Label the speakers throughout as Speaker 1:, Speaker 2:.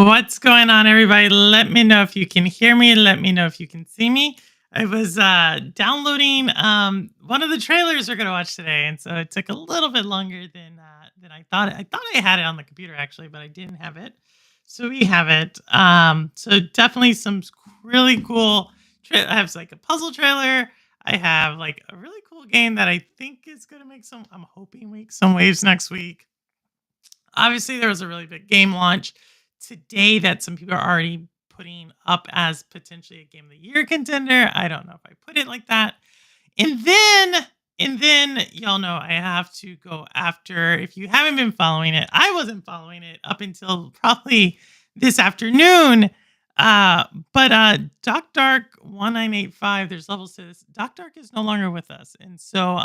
Speaker 1: What's going on, everybody? Let me know if you can hear me. Let me know if you can see me. I was downloading one of the trailers we're gonna watch today, and so it took a little bit longer than I thought. I thought I had it on the computer actually, but I didn't have it. So we have it. So definitely some really cool. I have like a puzzle trailer. I have like a really cool game that I think is gonna make some. I'm hoping make some waves next week. Obviously, there was a really big game launch today that some people are already putting up as potentially a game of the year contender. I don't know if I put it like that. And then y'all know I have to go after, if you haven't been following it, I wasn't following it up until probably this afternoon. But Doc Dark 1985, there's levels to this. Doc Dark is no longer with us. And so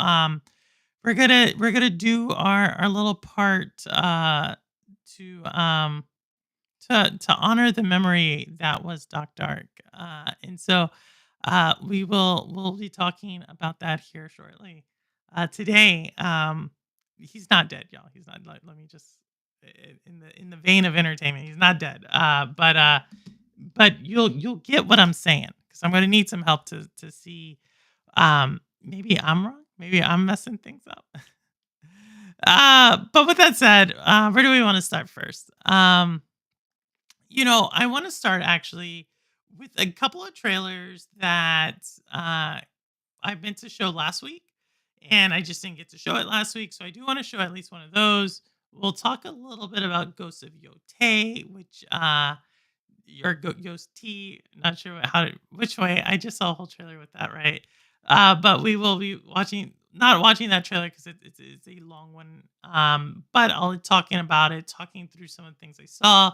Speaker 1: we're gonna do our little part to to honor the memory that was Doc Dark, and so we'll be talking about that here shortly. Today, he's not dead, y'all. He's not. Let me just in the vein of entertainment, he's not dead. But you'll get what I'm saying because I'm going to need some help to see. Maybe I'm wrong. Maybe I'm messing things up. But with that said, where do we want to start first? I want to start actually with a couple of trailers that I meant to show last week, and I just didn't get to show it last week. So I do want to show at least one of those. We'll talk a little bit about Ghosts of Yotei, which or Ghost T. Not sure which way. I just saw a whole trailer with that, right? But we will be not watching that trailer because it's a long one. But I'll be talking about it, talking through some of the things I saw.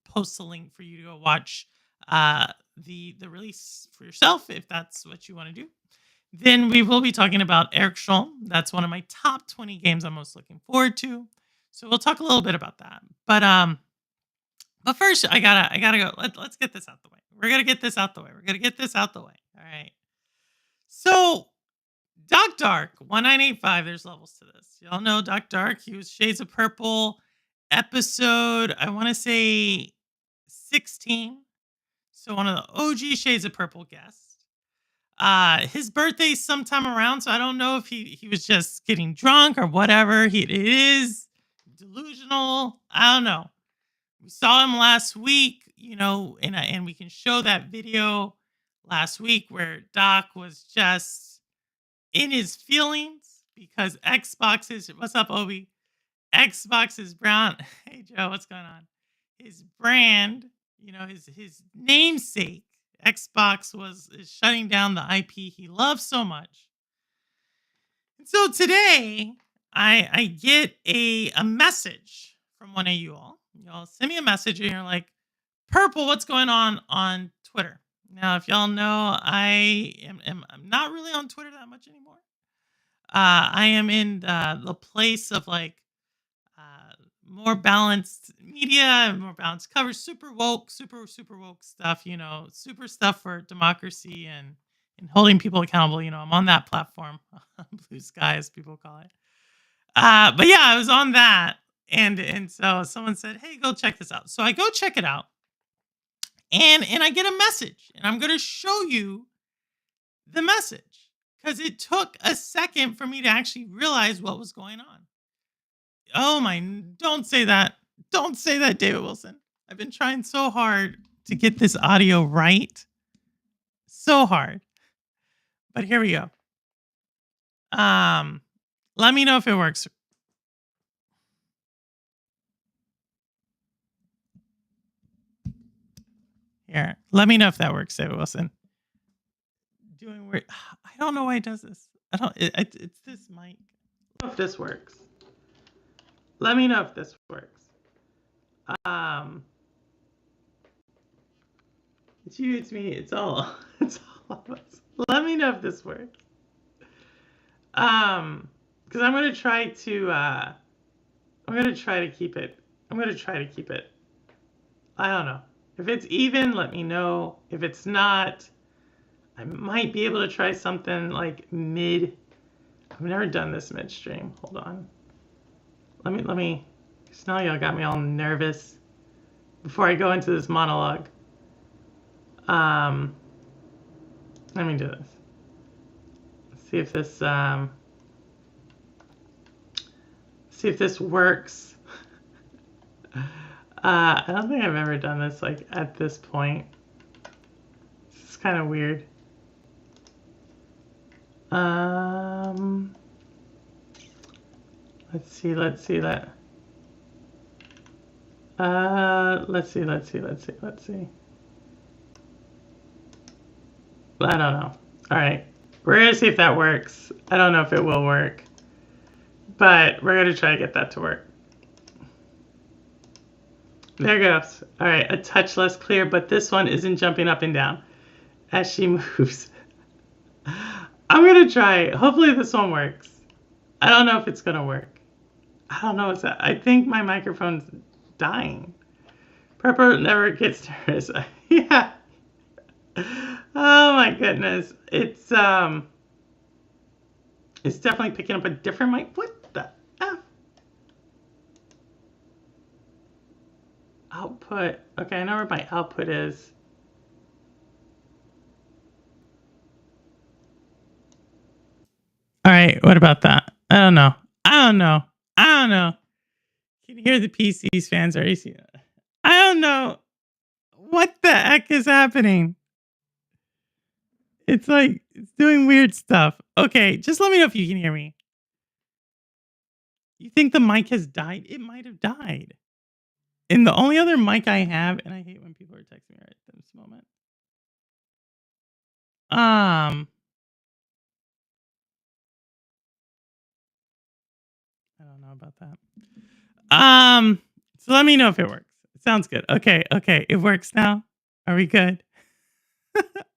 Speaker 1: Post a link for you to go watch the release for yourself if that's what you want to do. Then we will be talking about Eriksholm. That's one of my top 20 games I'm most looking forward to. So we'll talk a little bit about that. But first, I gotta go. Let's get this out the way. We're gonna get this out the way. All right. So, Doc Dark 1985. There's levels to this. Y'all know Doc Dark. He was Shades of Purple episode. I want to say 16. So one of the OG Shades of Purple guests. His birthday's sometime around, so I don't know if he was just getting drunk or whatever. It is delusional. I don't know. We saw him last week, and we can show that video last week where Doc was just in his feelings because Xbox is, what's up, Obi? Xbox is brown. Hey, Joe, what's going on? His brand, his namesake, Xbox is shutting down the IP he loves so much. And so today, I get a message from one of you all. Y'all send me a message and you're like, Purple, what's going on Twitter? Now, if y'all know, I'm not really on Twitter that much anymore. I am in the place of like more balanced media, more balanced coverage, super woke stuff, super stuff for democracy and holding people accountable. I'm on that platform, Blue Sky as people call it. But yeah, I was on that. And so someone said, hey, go check this out. So I go check it out. And I get a message. And I'm going to show you the message. Because it took a second for me to actually realize what was going on. Oh my, don't say that. Don't say that, David Wilson. I've been trying so hard to get this audio right. So hard. But here we go. Let me know if it works. Here, let me know if that works, David Wilson. Doing weird. I don't know why it does this. It's this mic. I don't know if this works. Let me know if this works. It's you, it's me, it's all of us. Let me know if this works. Because I'm gonna try to keep it. I don't know. If it's even, let me know. If it's not, I might be able to try something like mid. I've never done this midstream. Hold on. Let me. Cause now y'all got me all nervous. before I go into this monologue. Let me do this. See if this works. I don't think I've ever done this like at this point. It's kind of weird. Let's see that. Let's see. I don't know. All right. We're going to see if that works. I don't know if it will work, but we're going to try to get that to work. There it goes. All right. A touch less clear, but this one isn't jumping up and down as she moves. I'm going to try. Hopefully this one works. I don't know if it's going to work. I don't know what's that. I think my microphone's dying. Prepper never gets nervous. Yeah. Oh my goodness. It's definitely picking up a different mic. What the F? Output. Okay, I know where my output is. All right, what about that? I don't know. Can you hear the PC's fans already see that? I don't know. What the heck is happening? It's like, it's doing weird stuff. Okay, just let me know if you can hear me. You think the mic has died? It might have died. And the only other mic I have, and I hate when people are texting me right at this moment. I don't know about that. So let me know if it works. It sounds good. Okay, it works now. Are we good?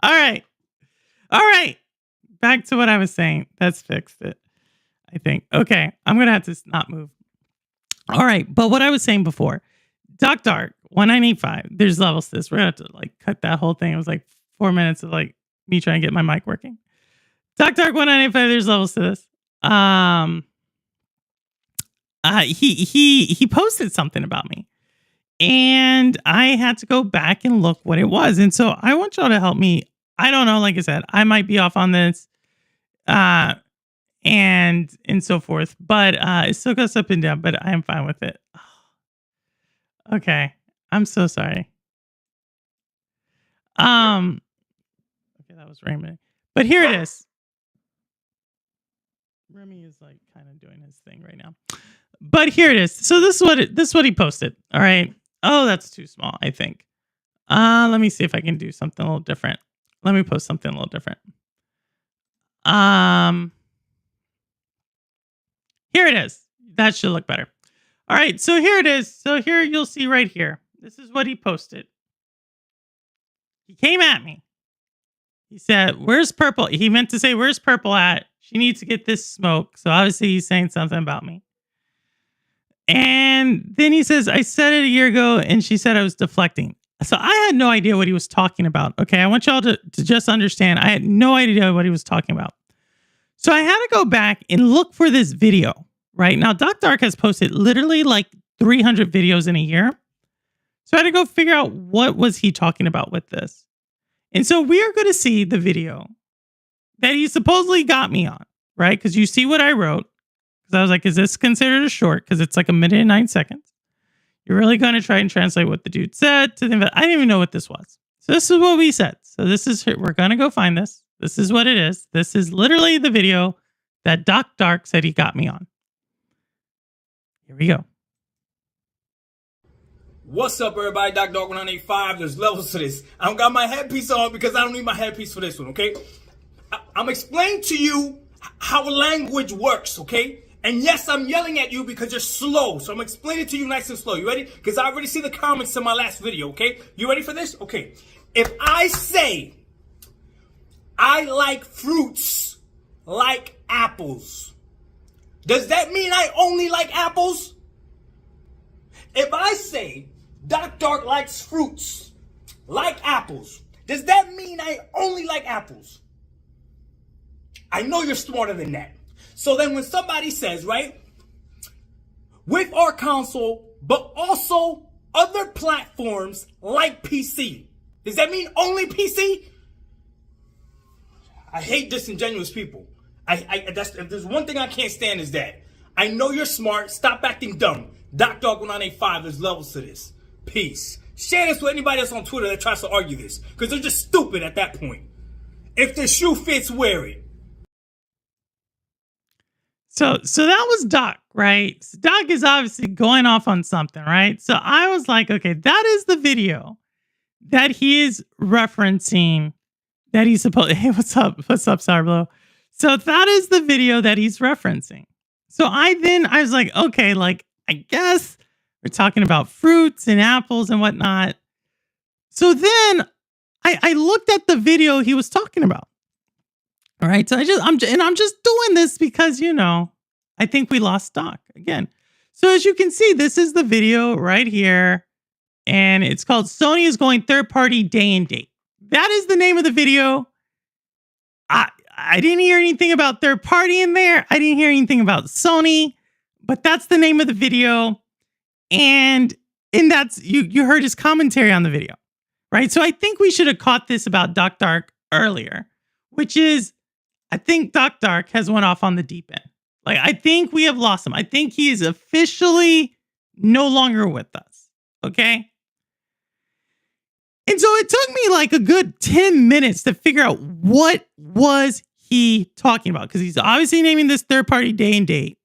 Speaker 1: All right. Back to what I was saying. That's fixed it, I think. Okay, I'm gonna have to not move. All right, but what I was saying before, Dark 1985. There's levels to this. We're gonna have to like cut that whole thing. It was like 4 minutes of like me trying to get my mic working. Dark 1985. There's levels to this. He posted something about me, and I had to go back and look what it was. And so I want y'all to help me. I don't know. Like I said, I might be off on this, and so forth. But it still goes up and down. But I am fine with it. Okay, I'm so sorry. Okay, that was Raymond. But here it is. Remy is like kind of doing his thing right now. But here it is. So this is what he posted. All right. Oh, that's too small, I think. Let me see if I can do something a little different. Let me post something a little different. Here it is. That should look better. All right, so here it is. So here you'll see right here. This is what he posted. He came at me. He said, "Where's Purple?" He meant to say, "Where's Purple at? She needs to get this smoke." So obviously he's saying something about me. And then he says, "I said it a year ago," and she said I was deflecting. So I had no idea what he was talking about. Okay, I want y'all to just understand. I had no idea what he was talking about. So I had to go back and look for this video. Right now, Doc Dark has posted literally like 300 videos in a year. So I had to go figure out what was he talking about with this. And so we are going to see the video that he supposedly got me on, right? Because you see what I wrote. Because I was like, is this considered a short? Because it's like 1 minute and 9 seconds. You're really going to try and translate what the dude said to them. I didn't even know what this was. So this is what we said. So this is, we're going to go find this. This is what it is. This is literally the video that Doc Dark said he got me on. Here we go.
Speaker 2: What's up, everybody? Doc Dark 185. There's levels to this. I don't got my headpiece on because I don't need my headpiece for this one, okay? I'm explaining to you how language works, okay? And yes, I'm yelling at you because you're slow. So I'm explaining to you nice and slow. You ready? Because I already see the comments in my last video, okay? You ready for this? Okay. If I say I like fruits like apples, does that mean I only like apples? If I say Doc Dark likes fruits like apples, does that mean I only like apples? I know you're smarter than that. So then when somebody says, right, with our counsel, but also other platforms like PC. Does that mean only PC? I hate disingenuous people. If there's one thing I can't stand is that. I know you're smart. Stop acting dumb. DocDog1985, there's levels to this. Peace. Share this with anybody else on Twitter that tries to argue this, because they're just stupid at that point. If the shoe fits, wear it.
Speaker 1: So that was Doc, right? So Doc is obviously going off on something, right? So I was like, okay, that is the video that he is referencing. That he's supposed. Hey, what's up? What's up, Sarblo? So that is the video that he's referencing. So I was like, okay, like I guess we're talking about fruits and apples and whatnot. So then I looked at the video he was talking about. All right, so I'm just doing this because I think we lost Doc again. So as you can see, this is the video right here, and it's called "Sony is going third-party day and date." That is the name of the video. I didn't hear anything about third party in there. I didn't hear anything about Sony, but that's the name of the video. And that's you heard his commentary on the video, right? So I think we should have caught this about Doc Dark earlier, which is I think Doc Dark has went off on the deep end. Like I think we have lost him. I think he is officially no longer with us. Okay. And so it took me like a good 10 minutes to figure out what was he talking about. Because he's obviously naming this third-party day and date.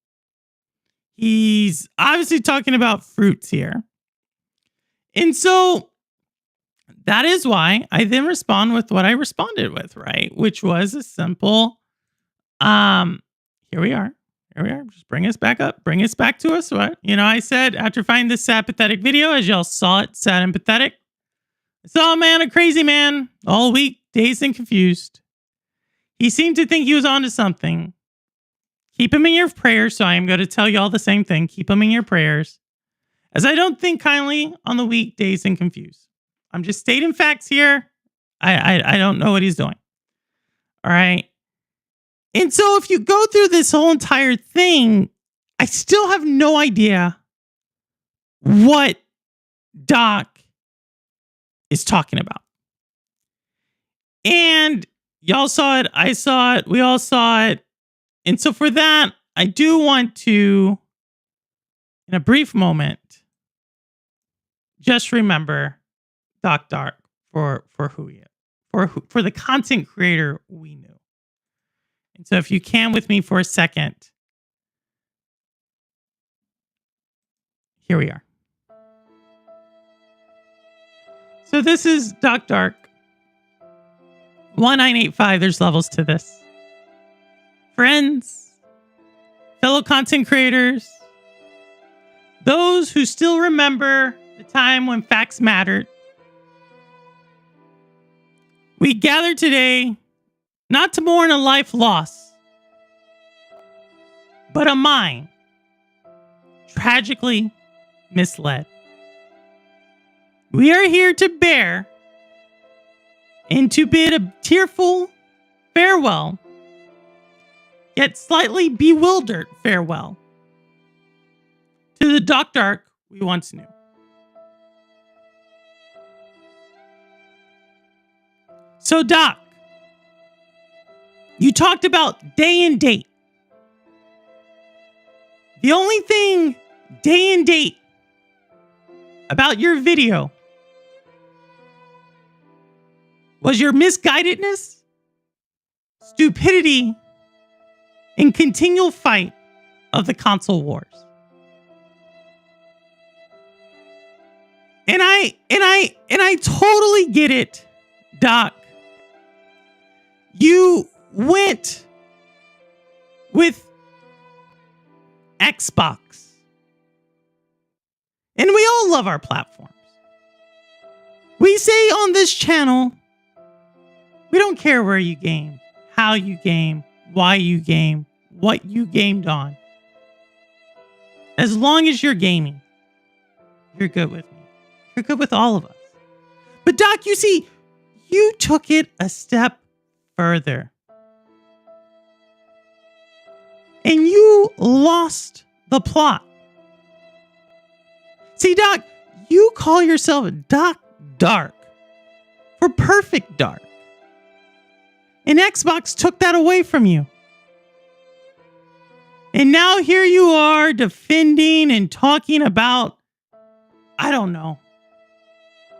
Speaker 1: He's obviously talking about fruits here. And so that is why I then respond with what I responded with, right? Which was a simple, here we are. Here we are. Just bring us back up. Bring us back to us. What? I said after finding this sad, pathetic video, as y'all saw it, sad and pathetic. I saw a man, a crazy man, all week, dazed and confused. He seemed to think he was onto something. Keep him in your prayers, so I am going to tell you all the same thing. Keep him in your prayers, as I don't think kindly on the weak, dazed and confused. I'm just stating facts here. I don't know what he's doing. All right. And so if you go through this whole entire thing, I still have no idea what Doc is talking about. And y'all saw it. I saw it. We all saw it. And so for that, I do want to, in a brief moment, just remember Doc Dark for who he is, for the content creator we knew. And so if you can with me for a second, here we are. So this is Doc Dark. 1985, there's levels to this. Friends, fellow content creators, those who still remember the time when facts mattered. We gather today not to mourn a life lost, but a mind tragically misled. We are here to bear and to bid a tearful farewell, yet slightly bewildered farewell, to the Doc Dark we once knew. So Doc, you talked about day and date. The only thing day and date about your video was your misguidedness, stupidity, and continual fight of the console wars. And I totally get it, Doc. You went with Xbox. And we all love our platforms. We say on this channel, we don't care where you game, how you game, why you game, what you gamed on. As long as you're gaming, you're good with me. You're good with all of us. But Doc, you see, you took it a step further. And you lost the plot. See, Doc, You call yourself Doc Dark for Perfect Dark. And Xbox took that away from you. And now here you are defending and talking about, I don't know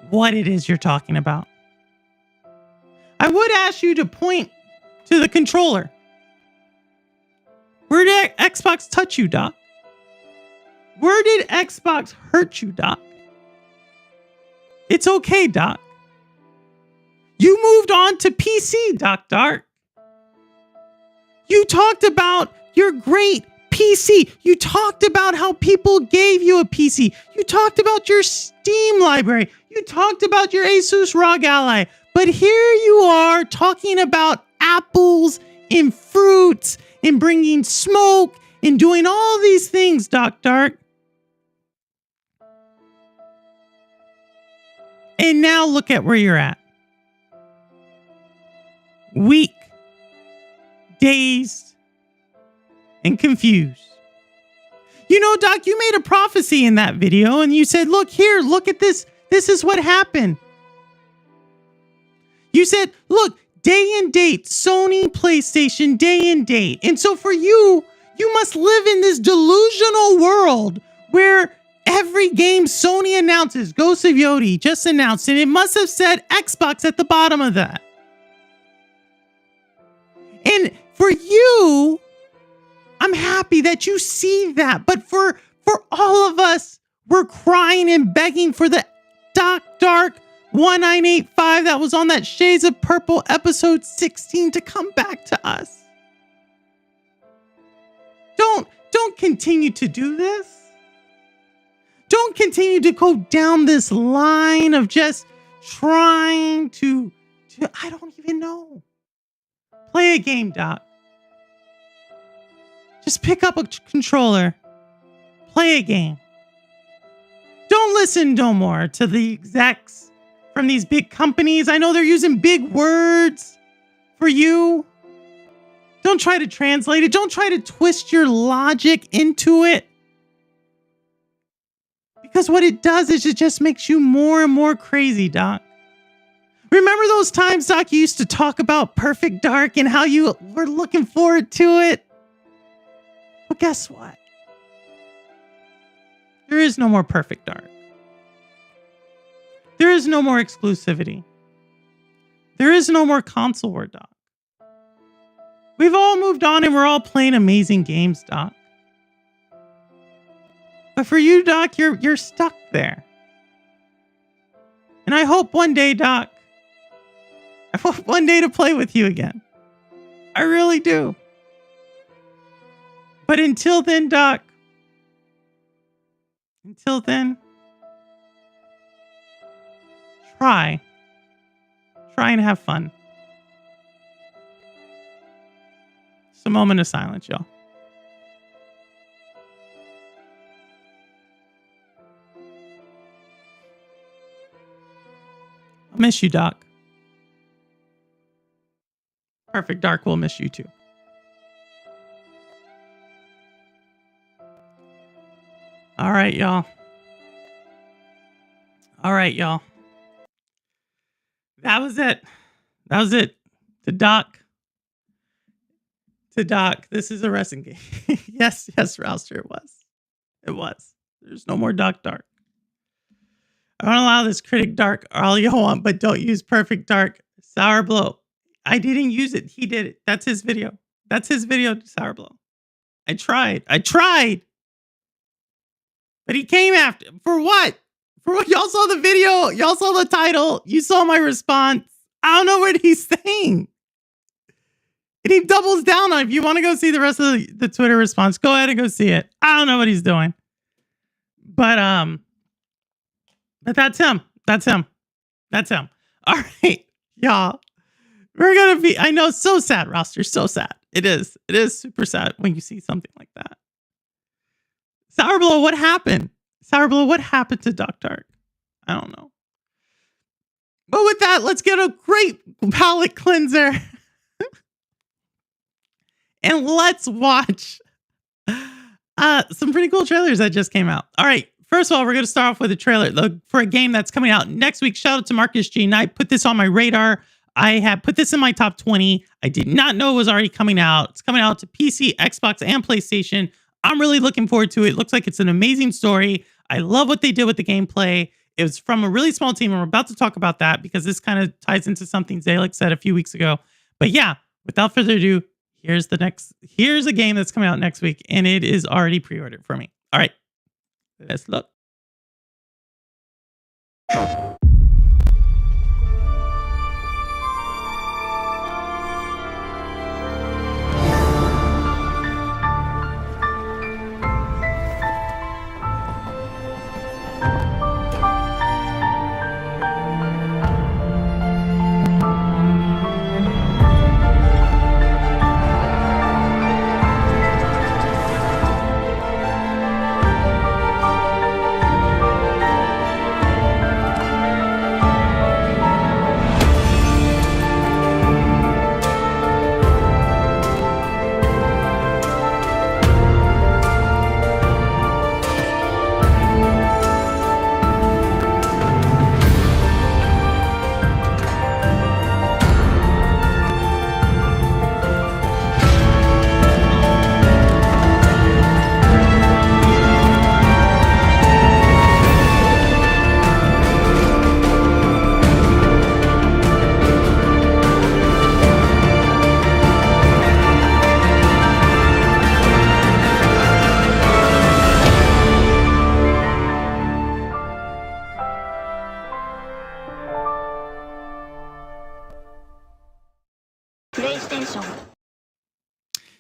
Speaker 1: what it is you're talking about. I would ask you to point to the controller. Where did Xbox touch you, Doc? Where did Xbox hurt you, Doc? It's okay, Doc. You moved on to PC, Doc Dark. You talked about your great PC. You talked about how people gave you a PC. You talked about your Steam library. You talked about your Asus ROG Ally. But here you are talking about apples and fruits and bringing smoke and doing all these things, Doc Dark. And now look at where you're at. Weak, dazed, and confused. You know, Doc, you made a prophecy in that video and you said, look here, look at this. This is what happened. You said, look, day and date, Sony PlayStation, day and date. And so for you, you must live in this delusional world where every game Sony announces, Ghost of Yotei just announced, and it must have said Xbox at the bottom of that. And for you, I'm happy that you see that. But for all of us, we're crying and begging for the Doc Dark 1985 that was on that Shades of Purple episode 16 to come back to us. Don't continue to do this. Don't continue to go down this line of just trying to I don't even know. Play a game, Doc. Just pick up a controller. Play a game. Don't listen no more to the execs from these big companies. I know they're using big words for you. Don't try to translate it. Don't try to twist your logic into it. Because what it does is it just makes you more and more crazy, Doc. Remember those times, Doc, you used to talk about Perfect Dark and how you were looking forward to it? Well, guess what? There is no more Perfect Dark. There is no more exclusivity. There is no more console war, Doc. We've all moved on and we're all playing amazing games, Doc. But for you, Doc, you're stuck there. And I hope one day, Doc, I hope one day to play with you again. I really do. But until then, Doc, until then, try and have fun. Just a moment of silence, y'all. I'll miss you, Doc. Perfect Dark will miss you too. All right, y'all. All right, y'all. That was it. That was it. To Doc. This is a wrestling game. yes, Rouster, it was. It was. There's no more Doc Dark. I won't allow this critic Dark all you want, but don't use Perfect Dark. Sour Blow. I didn't use it. He did it. That's his video. That's his video, Sour Blow. I tried. But he came after. For what? For what? Y'all saw the video. Y'all saw the title. You saw my response. I don't know what he's saying. And he doubles down on it. If you want to go see the rest of the Twitter response, go ahead and go see it. I don't know what he's doing. But that's him. That's him. All right, y'all. We're going to be, I know, so sad, Roster. So sad. It is. It is super sad when you see something like that. Sour Blow, what happened? Sour Blow, what happened to Doc Dark? I don't know. But with that, let's get a great palate cleanser. And let's watch some pretty cool trailers that just came out. All right. first of all, we're going to start off with a trailer for a game that's coming out next week. Shout out to Marcus G. Knight. Put this on my radar. I have put this in my top 20. I did not know it was already coming out. It's coming out to PC, Xbox, and PlayStation. I'm really looking forward to it. It looks like it's an amazing story. I love what they did with the gameplay. It was from a really small team, and we're about to talk about that because this kind of ties into something Zalek said a few weeks ago. But yeah, without further ado, here's a game that's coming out next week, and it is already pre-ordered for me. All right, let's look.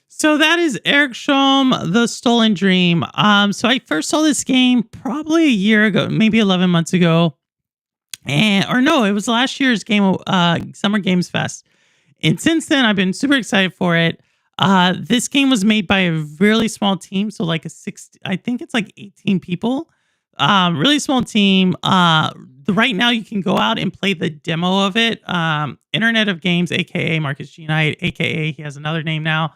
Speaker 1: So that is Eriksholm, The Stolen Dream. So I first saw this game probably a year ago, maybe 11 months ago. Or no, it was last year's Summer Games Fest. And since then, I've been super excited for it. This game was made by a really small team. So like I think it's like 18 people. Really small team. Right now you can go out and play the demo of it. Internet of Games, aka Marcus G. Knight, aka he has another name now.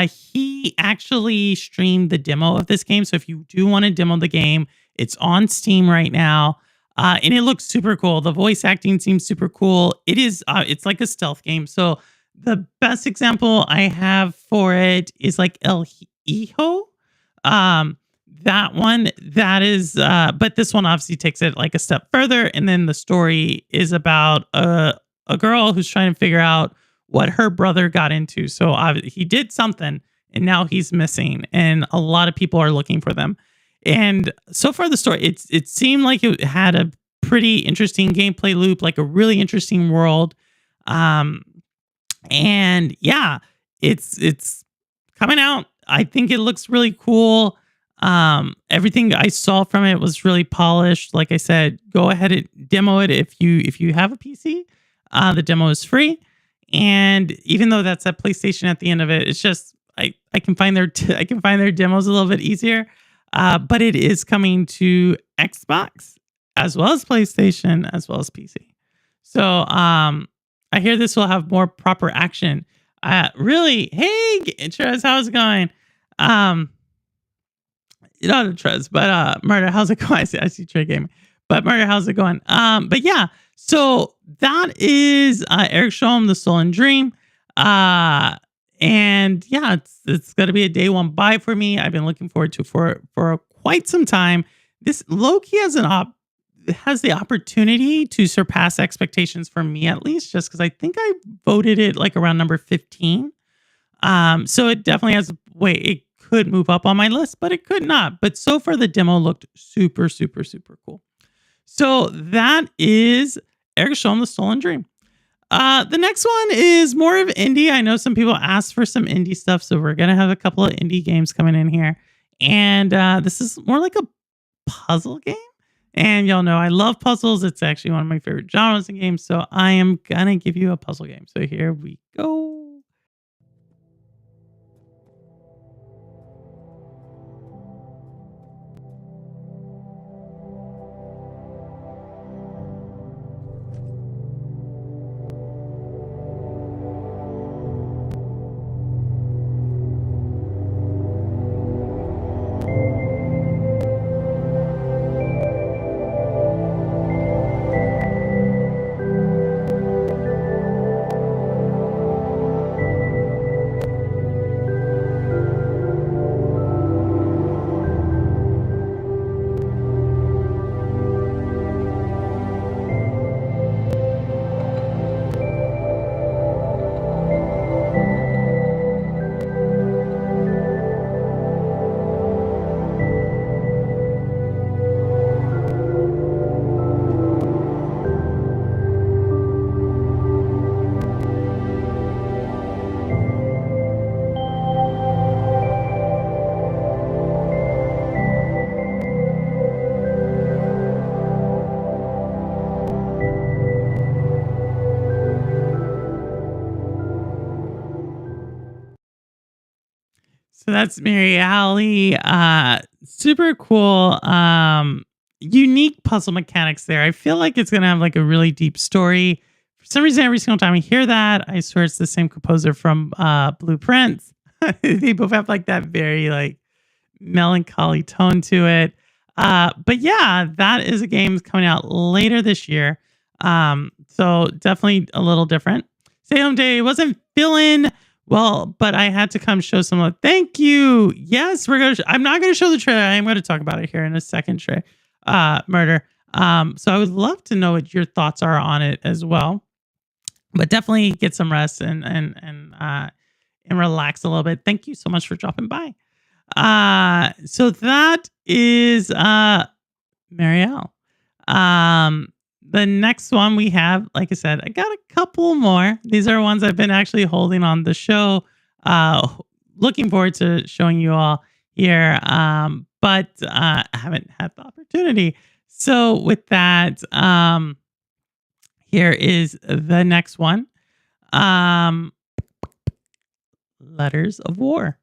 Speaker 1: He actually streamed the demo of this game. So if you do want to demo the game, it's on Steam right now. And it looks super cool. The voice acting seems super cool. It's like a stealth game. So the best example I have for it is like El Hijo. That one, but this one obviously takes it like a step further. And then the story is about a girl who's trying to figure out what her brother got into. So he did something and now he's missing, and a lot of people are looking for them. And so far the story, it seemed like it had a pretty interesting gameplay loop, like a really interesting world. And yeah, it's coming out. I think it looks really cool. Everything I saw from it was really polished. Like I said, go ahead and demo it if you have a PC. The demo is free. And even though that's at PlayStation at the end of it, it's just I can find their demos a little bit easier. But it is coming to Xbox as well as PlayStation as well as PC. So I hear this will have more proper action. Really, hey Trez, how's it going? Not a Trez, but Murder, how's it going? I see Trey Gaming. But Murder, how's it going? But yeah, so that is Eriksholm, The Stolen Dream. And yeah, it's going to be a day one buy for me. I've been looking forward to for quite some time. This low-key has the opportunity to surpass expectations for me, at least, just because I think I voted it like around number 15. So it definitely has it could move up on my list, but it could not. But so far the demo looked super, super, super cool. So that is Eriksholm, The Stolen Dream. The next one is more of indie. I know some people asked for some indie stuff, so we're going to have a couple of indie games coming in here. And this is more like a puzzle game. And y'all know I love puzzles. It's actually one of my favorite genres in games. So I am going to give you a puzzle game. So here we go. So that's Mary Alley. Super cool. Unique puzzle mechanics there. I feel like it's gonna have like a really deep story. For some reason, every single time I hear that, I swear it's the same composer from Blueprints. They both have like that very like melancholy tone to it. But yeah, that is a game coming out later this year. So definitely a little different. Stay home day wasn't feeling well, but I had to come show some love. Thank you. Yes, we're gonna. I'm not gonna show the trailer. I am going to talk about it here in a second. Murder. So I would love to know what your thoughts are on it as well. But definitely get some rest and relax a little bit. Thank you so much for dropping by. So that is Marielle. The next one we have, like I said, I got a couple more. These are ones I've been actually holding on the show. Looking forward to showing you all here. But I haven't had the opportunity. So with that, here is the next one. Letters of War.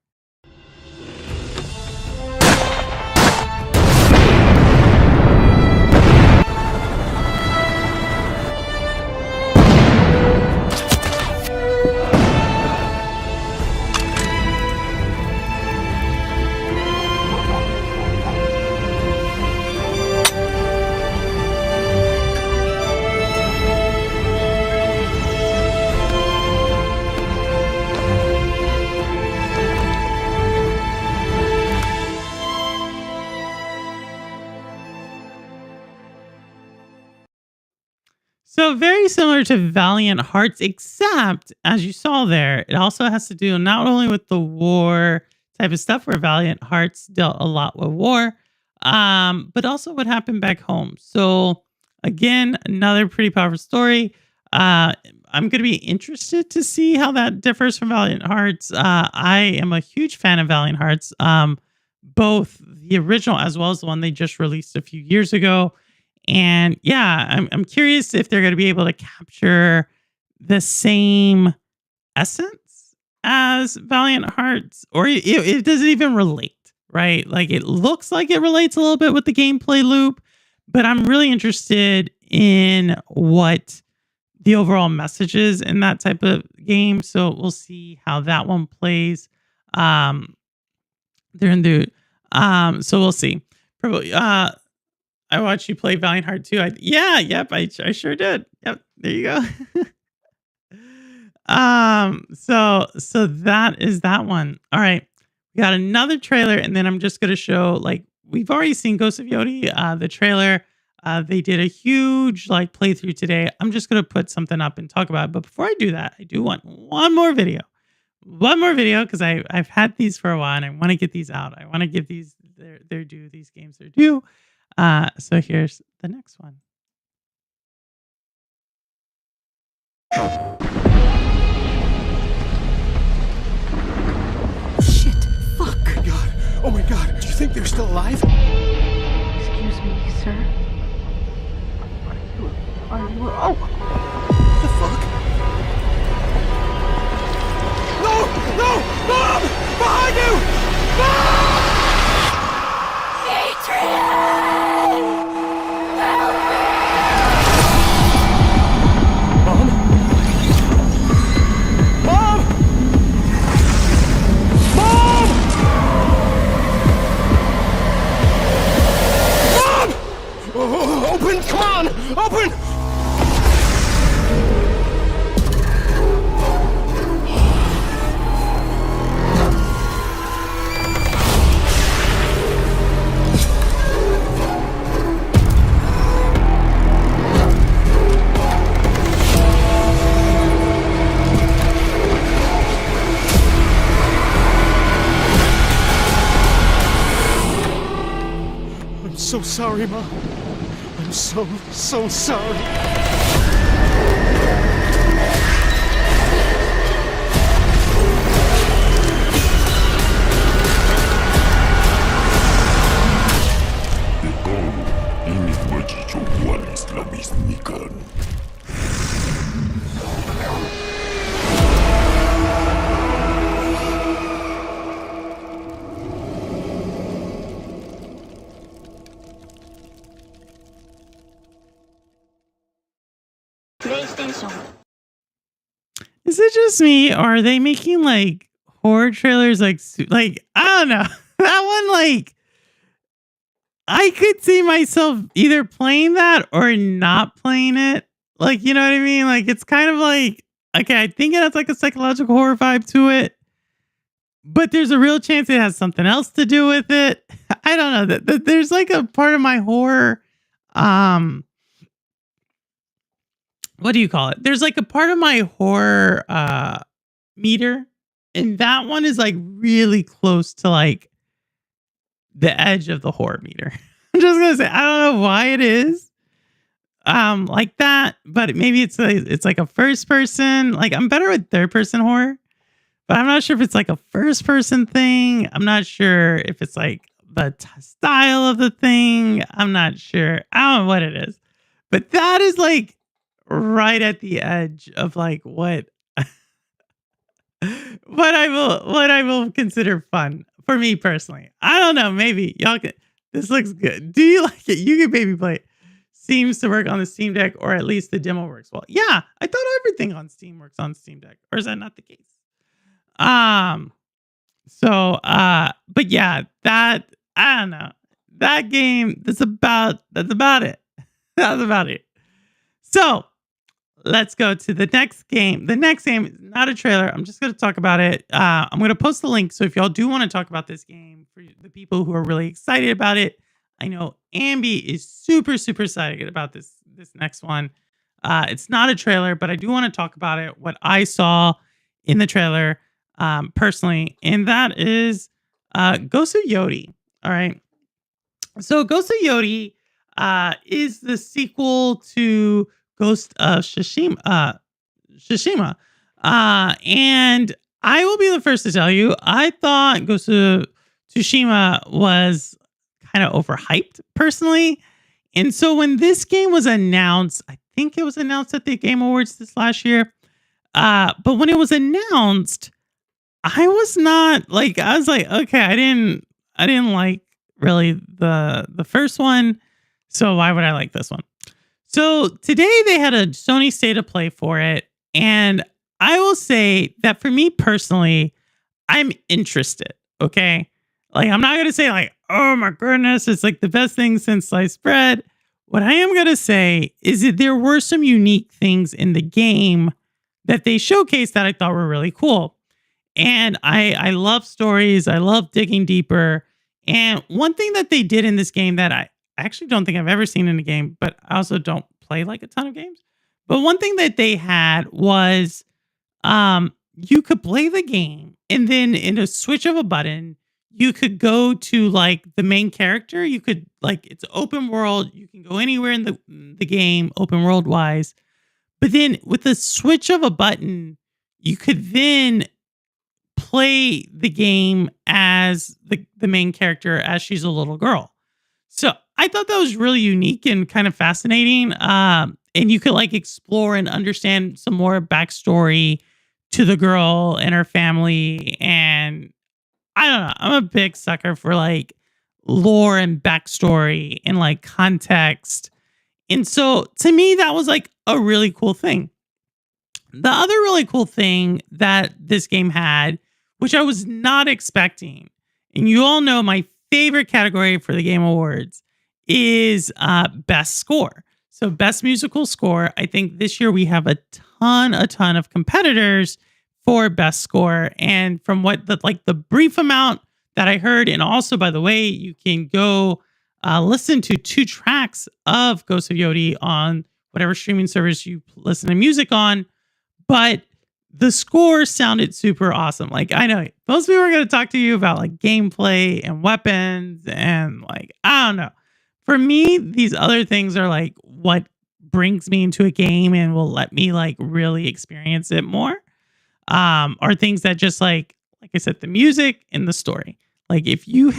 Speaker 1: So very similar to Valiant Hearts, except as you saw there, it also has to do not only with the war type of stuff where Valiant Hearts dealt a lot with war, but also what happened back home. So again, another pretty powerful story. I'm going to be interested to see how that differs from Valiant Hearts. I am a huge fan of Valiant Hearts, both the original as well as the one they just released a few years ago. And yeah, I'm curious if they're going to be able to capture the same essence as Valiant Hearts, or it doesn't even relate, right? Like it looks like it relates a little bit with the gameplay loop, but I'm really interested in what the overall message is in that type of game. So we'll see how that one plays. They're in the so we'll see. Probably I watched you play Valiant Heart 2. I sure did. Yep, there you go. So that is that one. All right. We got another trailer, and then I'm just gonna show, like, we've already seen Ghost of Yotei, the trailer. They did a huge like playthrough today. I'm just gonna put something up and talk about it. But before I do that, I do want one more video. Because I've had these for a while and I want to get these out. I want to give these their due, these games their due. So here's the next one.
Speaker 3: Shit. Fuck.
Speaker 4: Oh my god. Do you think they're still alive?
Speaker 3: Excuse me, sir. Oh.
Speaker 4: What the fuck? No! No! Mom! Behind you! Mom! Mom? Mom! Mom! Mom! Oh, open! Come on! Open! I'm so sorry, Mom. I'm so sorry.
Speaker 1: Is it just me, or are they making like horror trailers like I don't know. That one, like, I could see myself either playing that or not playing it. Like, you know what I mean? Like, it's kind of like, okay, I think it has like a psychological horror vibe to it, but there's a real chance it has something else to do with it. I don't know. There's like a part of my horror, what do you call it? There's like a part of my horror meter, and that one is like really close to like the edge of the horror meter. I'm just gonna say I don't know why it is like that, but maybe it's like a first person. Like, I'm better with third person horror, but I'm not sure if it's like a first person thing. I'm not sure if it's like the style of the thing. I'm not sure. I don't know what it is, but that is like right at the edge of like what what I will consider fun for me personally. I don't know. Maybe y'all can. This looks good. Do you like it? You can maybe play it. Seems to work on the Steam Deck, or at least the demo works well. Yeah, I thought everything on Steam works on Steam Deck, or is that not the case? But yeah, that I don't know. That game. That's about it. That's about it. So let's go to the next game. The next game is not a trailer. I'm just going to talk about it. I'm going to post the link. So if y'all do want to talk about this game, for the people who are really excited about it, I know Ambi is super, super excited about this next one. It's not a trailer, but I do want to talk about it. What I saw in the trailer, personally, and that is Ghost of Yotei. All right. So Ghost of Yotei is the sequel to Ghost of Tsushima. And I will be the first to tell you, I thought Ghost of Tsushima was kind of overhyped personally. And so when this game was announced, I think it was announced at the Game Awards this last year. But when it was announced, I was not like, I was like, okay, I didn't like really the first one. So why would I like this one? So today they had a Sony State of Play for it. And I will say that for me personally, I'm interested. Okay. Like, I'm not going to say like, oh my goodness, it's like the best thing since sliced bread. What I am going to say is that there were some unique things in the game that they showcased that I thought were really cool. And I love stories. I love digging deeper. And one thing that they did in this game that I actually don't think I've ever seen in a game, but I also don't play like a ton of games. But one thing that they had was you could play the game, and then in a switch of a button, you could go to like the main character. You could, like, it's open world. You can go anywhere in the game, open world wise. But then with the switch of a button, you could then play the game as the main character as she's a little girl. So I thought that was really unique and kind of fascinating. And you could like explore and understand some more backstory to the girl and her family. And I don't know, I'm a big sucker for like lore and backstory and like context. And so to me, that was like a really cool thing. The other really cool thing that this game had, which I was not expecting, and you all know my favorite category for the Game Awards is best score. So best musical score. I think this year we have a ton of competitors for best score. And from what the brief amount that I heard, and also, by the way, you can go listen to 2 tracks of Ghost of Yotei on whatever streaming service you listen to music on. But the score sounded super awesome. Like, I know most people are going to talk to you about like gameplay and weapons and like, I don't know. For me, these other things are like what brings me into a game and will let me like really experience it more. Are things that just like I said, the music and the story. Like if you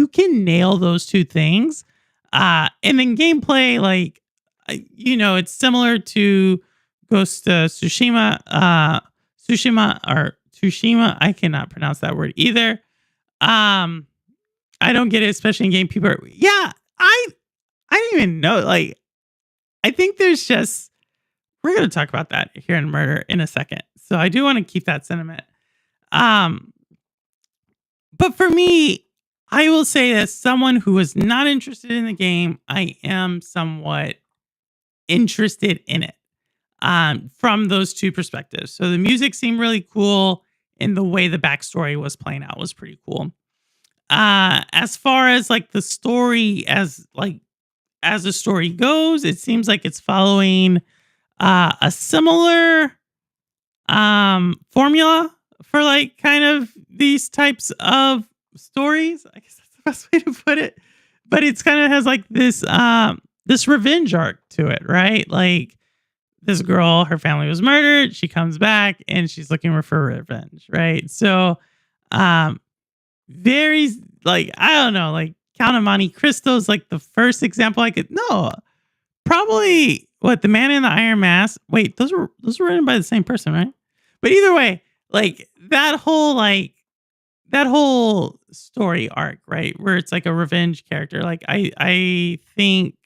Speaker 1: can nail those 2 things, and then gameplay, like, it's similar to Ghost of Tsushima, Tsushima. I cannot pronounce that word either. I don't get it, especially in game. People are, yeah, I don't even know. Like, I think there's just we're going to talk about that here in Murder in a second. So I do want to keep that sentiment. Um, but for me, I will say as someone who is not interested in the game, I am somewhat interested in it from those two perspectives. So the music seemed really cool, and the way the backstory was playing out was pretty cool. As far as like the story, as the story goes, it seems like it's following a similar formula for like kind of these types of stories. I guess that's the best way to put it. But it's kind of has like this revenge arc to it, right? Like this girl, her family was murdered. She comes back and she's looking for revenge, right? So very like I don't know, like Count of Monte Cristo is like the first example I could no, probably what the Man in the Iron Mask. Wait, those were written by the same person, right? But either way, like that whole story arc, right, where it's like a revenge character. Like I think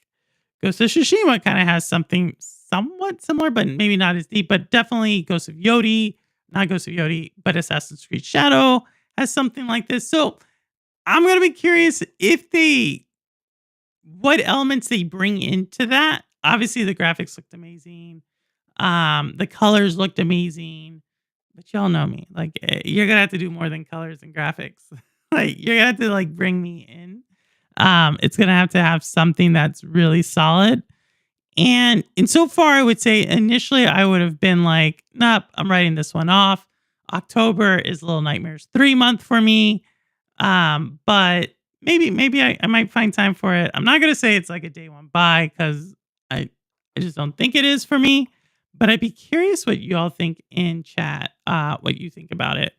Speaker 1: Ghost of Tsushima kind of has something somewhat similar, but maybe not as deep. But definitely Ghost of Yotei, not Ghost of Yotei, but Assassin's Creed Shadow has something like this. So I'm gonna be curious what elements they bring into that. Obviously, the graphics looked amazing. The colors looked amazing. But y'all know me. Like you're gonna have to do more than colors and graphics. Like you're gonna have to like bring me in. It's gonna have to have something that's really solid. And so far, I would say initially I would have been like, nope, I'm writing this one off. October is Little Nightmares 3 month for me. But maybe I might find time for it. I'm not gonna say it's like a day one buy because I just don't think it is for me. But I'd be curious what you all think in chat, what you think about it.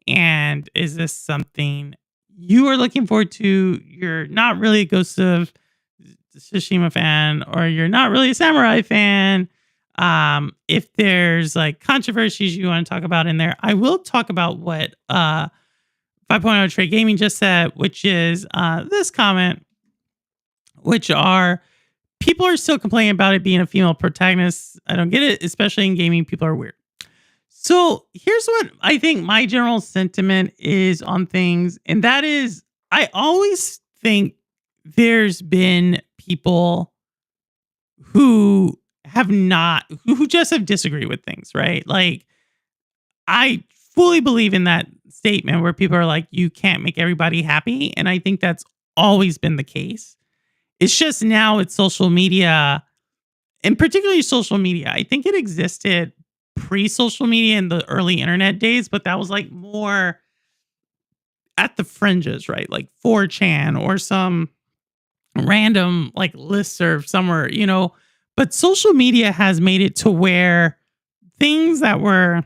Speaker 1: And is this something you are looking forward to? You're not really a Ghost of Tsushima fan, or you're not really a Samurai fan. If there's like controversies you want to talk about in there, I will talk about what 5.0 Trade Gaming just said, which is this comment, which are people are still complaining about it being a female protagonist. I don't get it, especially in gaming. People are weird. So here's what I think my general sentiment is on things. And that is, I always think there's been people who who just have disagreed with things, right? Like, I fully believe in that statement where people are like, you can't make everybody happy. And I think that's always been the case. It's just now it's social media, and particularly social media. I think it existed pre-social media in the early internet days, but that was like more at the fringes, right? Like 4chan or some random like listserv somewhere, But social media has made it to where things that were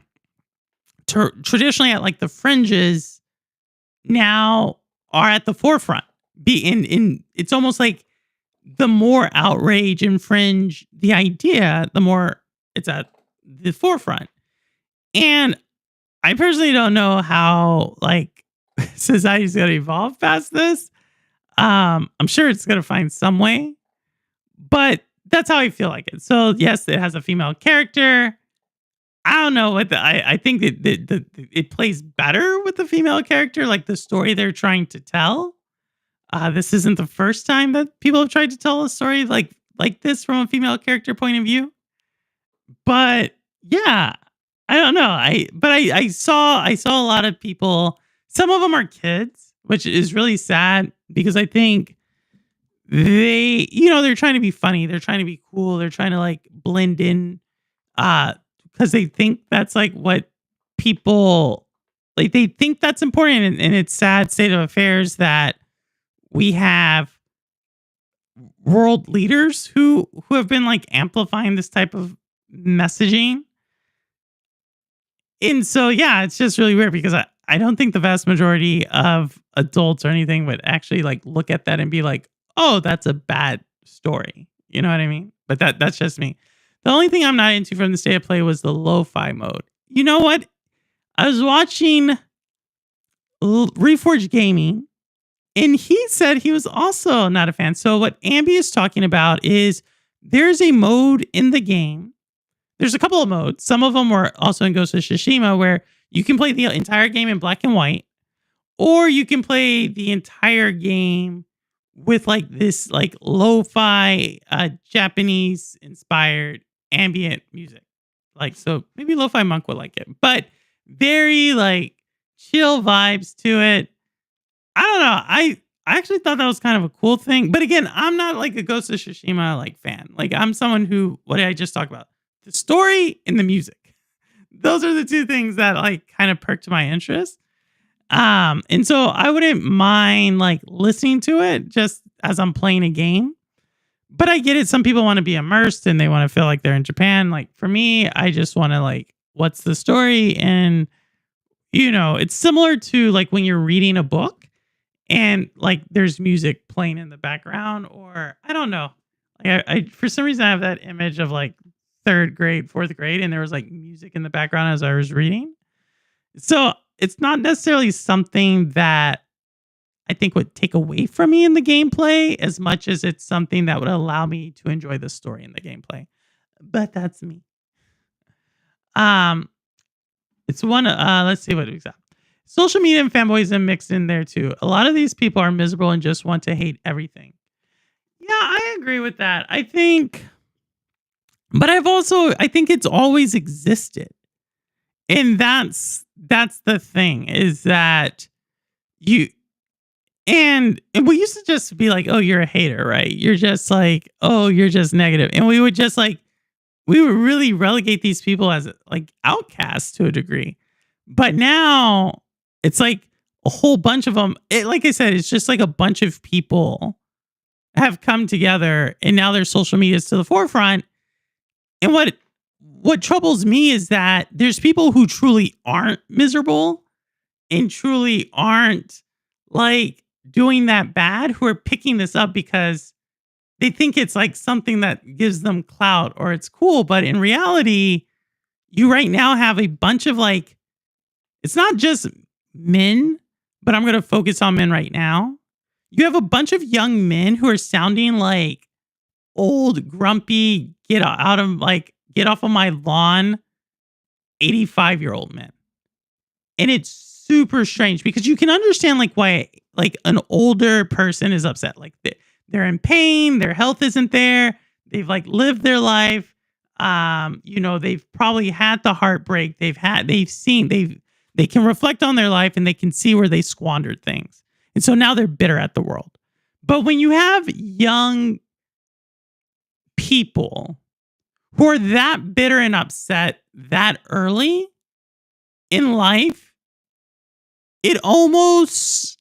Speaker 1: traditionally at like the fringes now are at the forefront. It's almost like the more outrage and fringe the idea, the more it's at the forefront. And I personally don't know how like society's going to evolve past this. I'm sure it's going to find some way, but that's how I feel like it. So yes, it has a female character. I don't know what I think that it plays better with the female character, like the story they're trying to tell. This isn't the first time that people have tried to tell a story like this from a female character point of view. But yeah, I don't know. I saw a lot of people. Some of them are kids, which is really sad because I think they're trying to be funny. They're trying to be cool. They're trying to like blend in, because they think that's like what people like. They think that's important, and it's sad state of affairs that we have world leaders who have been like amplifying this type of messaging. And so, yeah, it's just really weird because I don't think the vast majority of adults or anything would actually like look at that and be like, oh, that's a bad story. You know what I mean? But that's just me. The only thing I'm not into from the state of play was the lo-fi mode. You know what? I was watching Reforged Gaming, and he said he was also not a fan. So what Ambi is talking about is there's a mode in the game there's a couple of modes. Some of them were also in Ghost of Tsushima where you can play the entire game in black and white, or you can play the entire game with like this like lo-fi Japanese inspired ambient music. Like, so maybe Lo-Fi Monk would like it, but very like chill vibes to it. I don't know. I actually thought that was kind of a cool thing. But again, I'm not like a Ghost of Tsushima like fan. Like, I'm someone who, what did I just talk about? The story and the music. Those are the two things that like kind of perked my interest. And so I wouldn't mind like listening to it just as I'm playing a game. But I get it. Some people want to be immersed and they want to feel like they're in Japan. Like for me, I just want to like, what's the story? And, you know, it's similar to like when you're reading a book and like there's music playing in the background, or I don't know. Like I for some reason I have that image of like third grade, fourth grade, and there was like music in the background as I was reading. So it's not necessarily something that I think would take away from me in the gameplay as much as it's something that would allow me to enjoy the story in the gameplay. But that's me. It's one, let's see what we got. Social media and fanboyism mixed in there too. A lot of these people are miserable and just want to hate everything. Yeah, I agree with that. I think, but I think it's always existed. And that's the thing, is that and we used to just be like, oh, you're a hater, right? You're just like, oh, you're just negative. And we would really relegate these people as like outcasts to a degree. But now it's like a whole bunch of them. Like I said, it's just like a bunch of people have come together and now their social media is to the forefront. And what troubles me is that there's people who truly aren't miserable and truly aren't like doing that bad, who are picking this up because they think it's like something that gives them clout or it's cool. But in reality, you right now have a bunch of like, it's not just men, but I'm going to focus on men right now. You have a bunch of young men who are sounding like old, grumpy, get off of my lawn, 85-year-old men. And it's super strange because you can understand like why like an older person is upset. Like they're in pain, their health isn't there. They've like lived their life. You know, they've probably had the heartbreak. They can reflect on their life and they can see where they squandered things. And so now they're bitter at the world. But when you have young people who are that bitter and upset that early in life, it almost,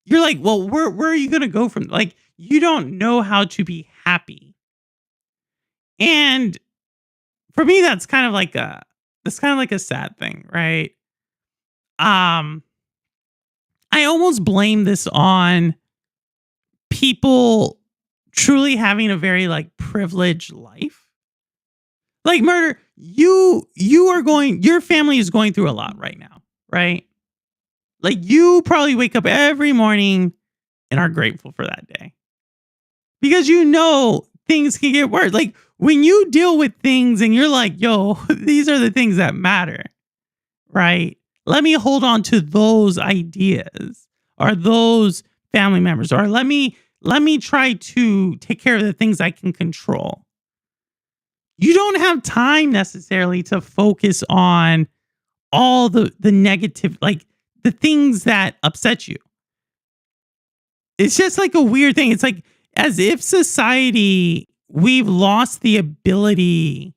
Speaker 1: you're like, well, where are you going to go from? Like, you don't know how to be happy. And for me, that's kind of like a sad thing, right? I almost blame this on people truly having a very like privileged life. Like Murder, your family is going through a lot right now, right? Like you probably wake up every morning and are grateful for that day. Because you know things can get worse. Like when you deal with things and you're like, yo, these are the things that matter, right? Let me hold on to those ideas or those family members, or let me try to take care of the things I can control. You don't have time necessarily to focus on all the negative, like the things that upset you. It's just like a weird thing. It's like as if society, we've lost the ability.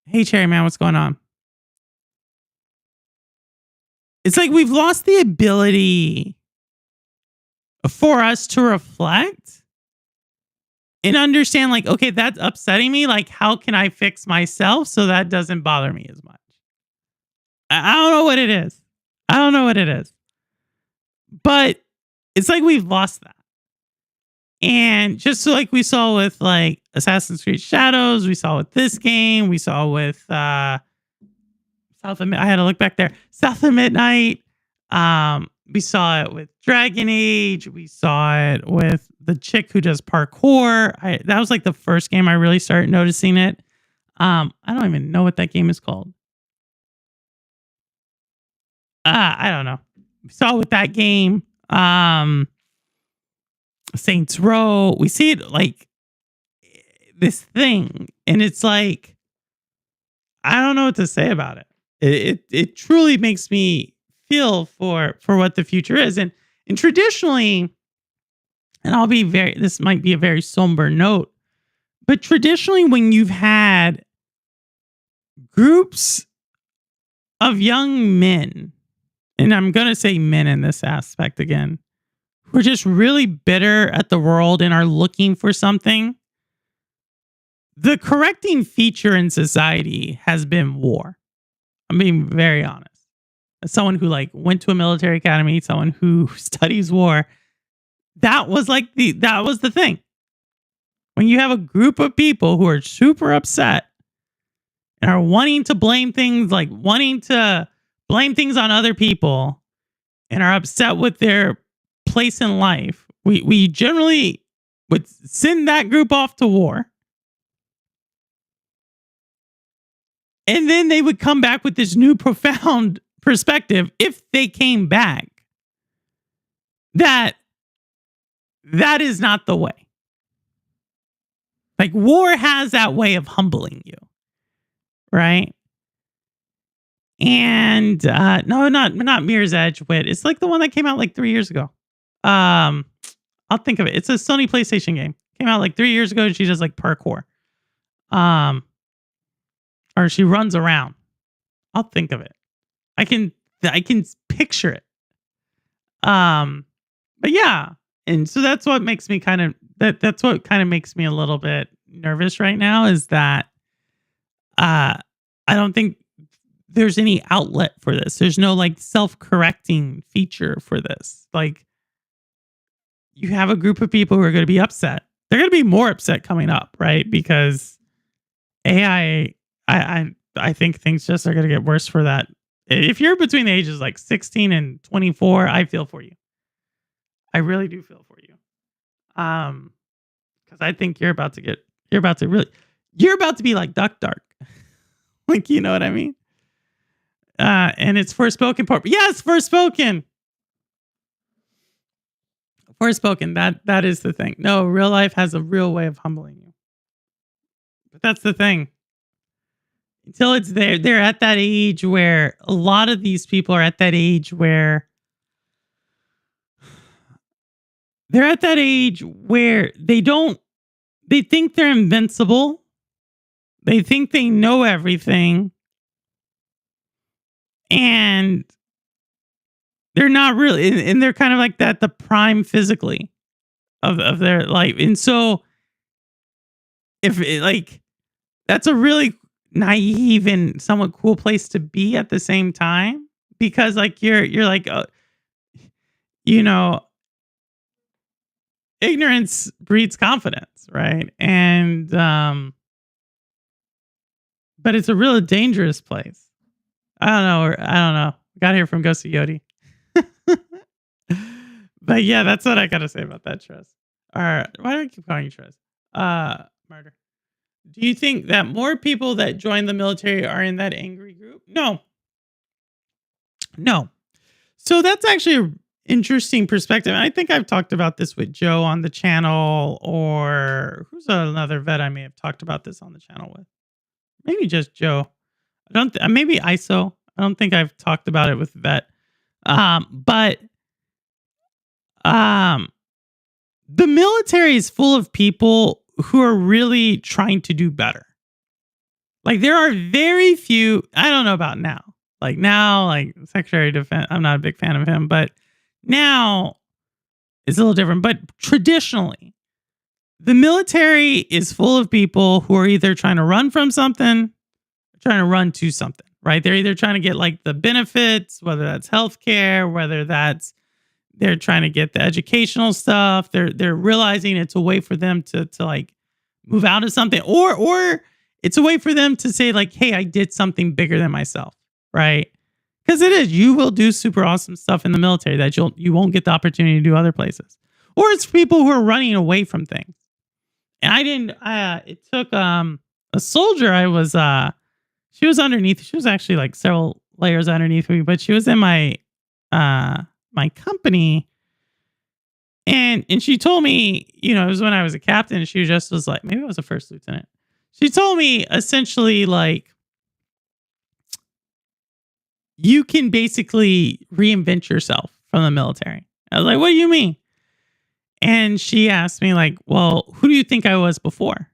Speaker 1: Hey, Cherry Man, what's going on? It's like we've lost the ability for us to reflect and understand, like, okay, that's upsetting me. Like, how can I fix myself so that doesn't bother me as much? I don't know what it is. I don't know what it is. But it's like we've lost that. And just so like we saw with like Assassin's Creed Shadows, we saw with this game, we saw with I had to look back there. South of Midnight. We saw it with Dragon Age. We saw it with the chick who does parkour. That was like the first game I really started noticing it. I don't even know what that game is called. I don't know. We saw it with that game. Saints Row. We see it like this thing, and it's like I don't know what to say about it. It truly makes me feel for what the future is, and traditionally, and I'll be this might be a very somber note, but traditionally, when you've had groups of young men, and I'm going to say men in this aspect again, who are just really bitter at the world and are looking for something, the correcting feature in society has been war. I'm being very honest. As someone who like went to a military academy, someone who studies war, that was the thing. When you have a group of people who are super upset and are wanting to blame things on other people and are upset with their place in life, we generally would send that group off to war. And then they would come back with this new profound perspective, if they came back, that is not the way. Like war has that way of humbling you, right? And no, not Mirror's Edge Wit. It's like the one that came out like 3 years ago. I'll think of it. It's a Sony PlayStation game. Came out like 3 years ago, and she does like parkour. Or she runs around. I'll think of it. I can picture it. But yeah, and so that's what makes me that's what kind of makes me a little bit nervous right now, is that I don't think there's any outlet for this. There's no like self-correcting feature for this. Like, you have a group of people who are going to be upset. They're going to be more upset coming up, right? Because AI, I think things just are going to get worse for that. If you're between the ages like 16 and 24, I feel for you. I really do feel for you. Because I think you're about to be like Duck Dark. Like, you know what I mean? And it's Forspoken part. Yes, Forspoken. Forspoken. That is the thing. No, real life has a real way of humbling you. But that's the thing. Until it's there, they're at that age where a lot of these people are at that age where they think they're invincible. They think they know everything. And they're not really, and they're kind of like that, the prime physically of their life. And so that's a really naive and somewhat cool place to be at the same time, because like you're like, ignorance breeds confidence, right? And but it's a really dangerous place. I don't know. Got here from Ghost of Yotei. But yeah, that's what I gotta say about that, Tress. Or why do I keep calling you Tress? Murder. Do you think that more people that join the military are in that angry group? No. So that's actually an interesting perspective. And I think I've talked about this with Joe on the channel, or who's another vet I may have talked about this on the channel with. Maybe just Joe. Maybe ISO. I don't think I've talked about it with vet. But the military is full of people who are really trying to do better. Like, there are very few, I don't know about now. Like Secretary of Defense, I'm not a big fan of him, but now it's a little different. But traditionally, the military is full of people who are either trying to run from something or trying to run to something, right? They're either trying to get like the benefits, whether that's healthcare, whether that's they're trying to get the educational stuff. They're realizing it's a way for them to like move out of something, or it's a way for them to say like, hey, I did something bigger than myself, right? Because it is. You will do super awesome stuff in the military that you won't get the opportunity to do other places. Or it's people who are running away from things. And I didn't it took a soldier I was she was underneath. She was actually like several layers underneath me, but she was in my company, and she told me, it was when I was a captain, and she just was like, maybe I was a first lieutenant. She told me essentially like, you can basically reinvent yourself from the military. I was like, what do you mean? And she asked me like, well, who do you think I was before?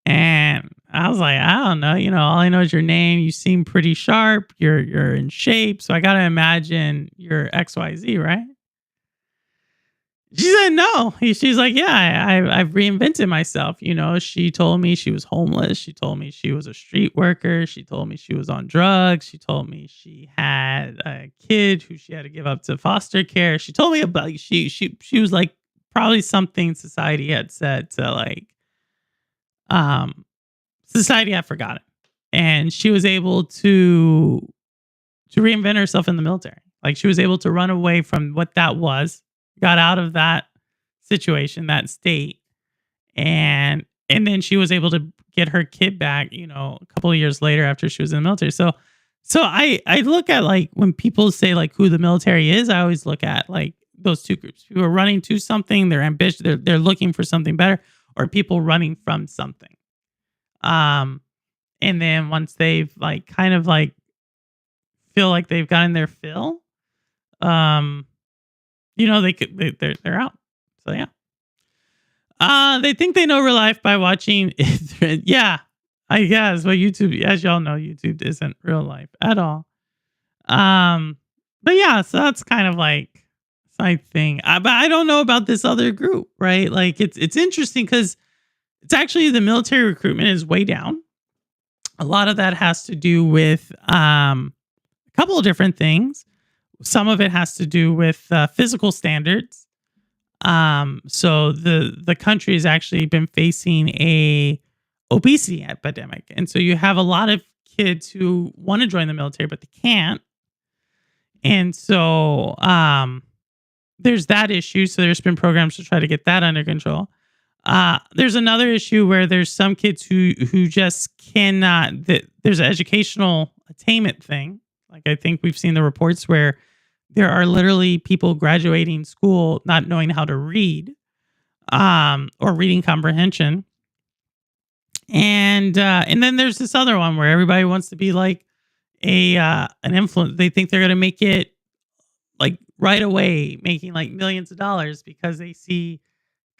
Speaker 1: And I was like, I don't know. All I know is your name. You seem pretty sharp. You're in shape. So I got to imagine you're XYZ, right? She said no. She's like, yeah, I've reinvented myself. She told me she was homeless. She told me she was a street worker. She told me she was on drugs. She told me she had a kid who she had to give up to foster care. She told me about she was like probably something society had said to like society had forgotten, and she was able to reinvent herself in the military. Like she was able to run away from what that was, got out of that situation, that state, and then she was able to get her kid back, a couple of years later after she was in the military. So I look at like when people say like who the military is, I always look at like those two groups. People are running to something, they're ambitious, they're looking for something better, or people running from something. And then once they've like kind of like feel like they've gotten their fill, they're out. So yeah. They think they know real life by watching it. Yeah, I guess. But YouTube, as y'all know, YouTube isn't real life at all. But yeah, so that's kind of like side thing. But I don't know about this other group, right? Like it's interesting because it's actually the military recruitment is way down. A lot of that has to do with a couple of different things. Some of it has to do with physical standards. So the country has actually been facing a obesity epidemic, and so you have a lot of kids who want to join the military but they can't, and so there's that issue. So there's been programs to try to get that under control. There's another issue where there's some kids who just cannot. There's an educational attainment thing. Like I think we've seen the reports where there are literally people graduating school not knowing how to read, or reading comprehension. And then there's this other one where everybody wants to be like an influence. They think they're going to make it like right away, making like millions of dollars because they see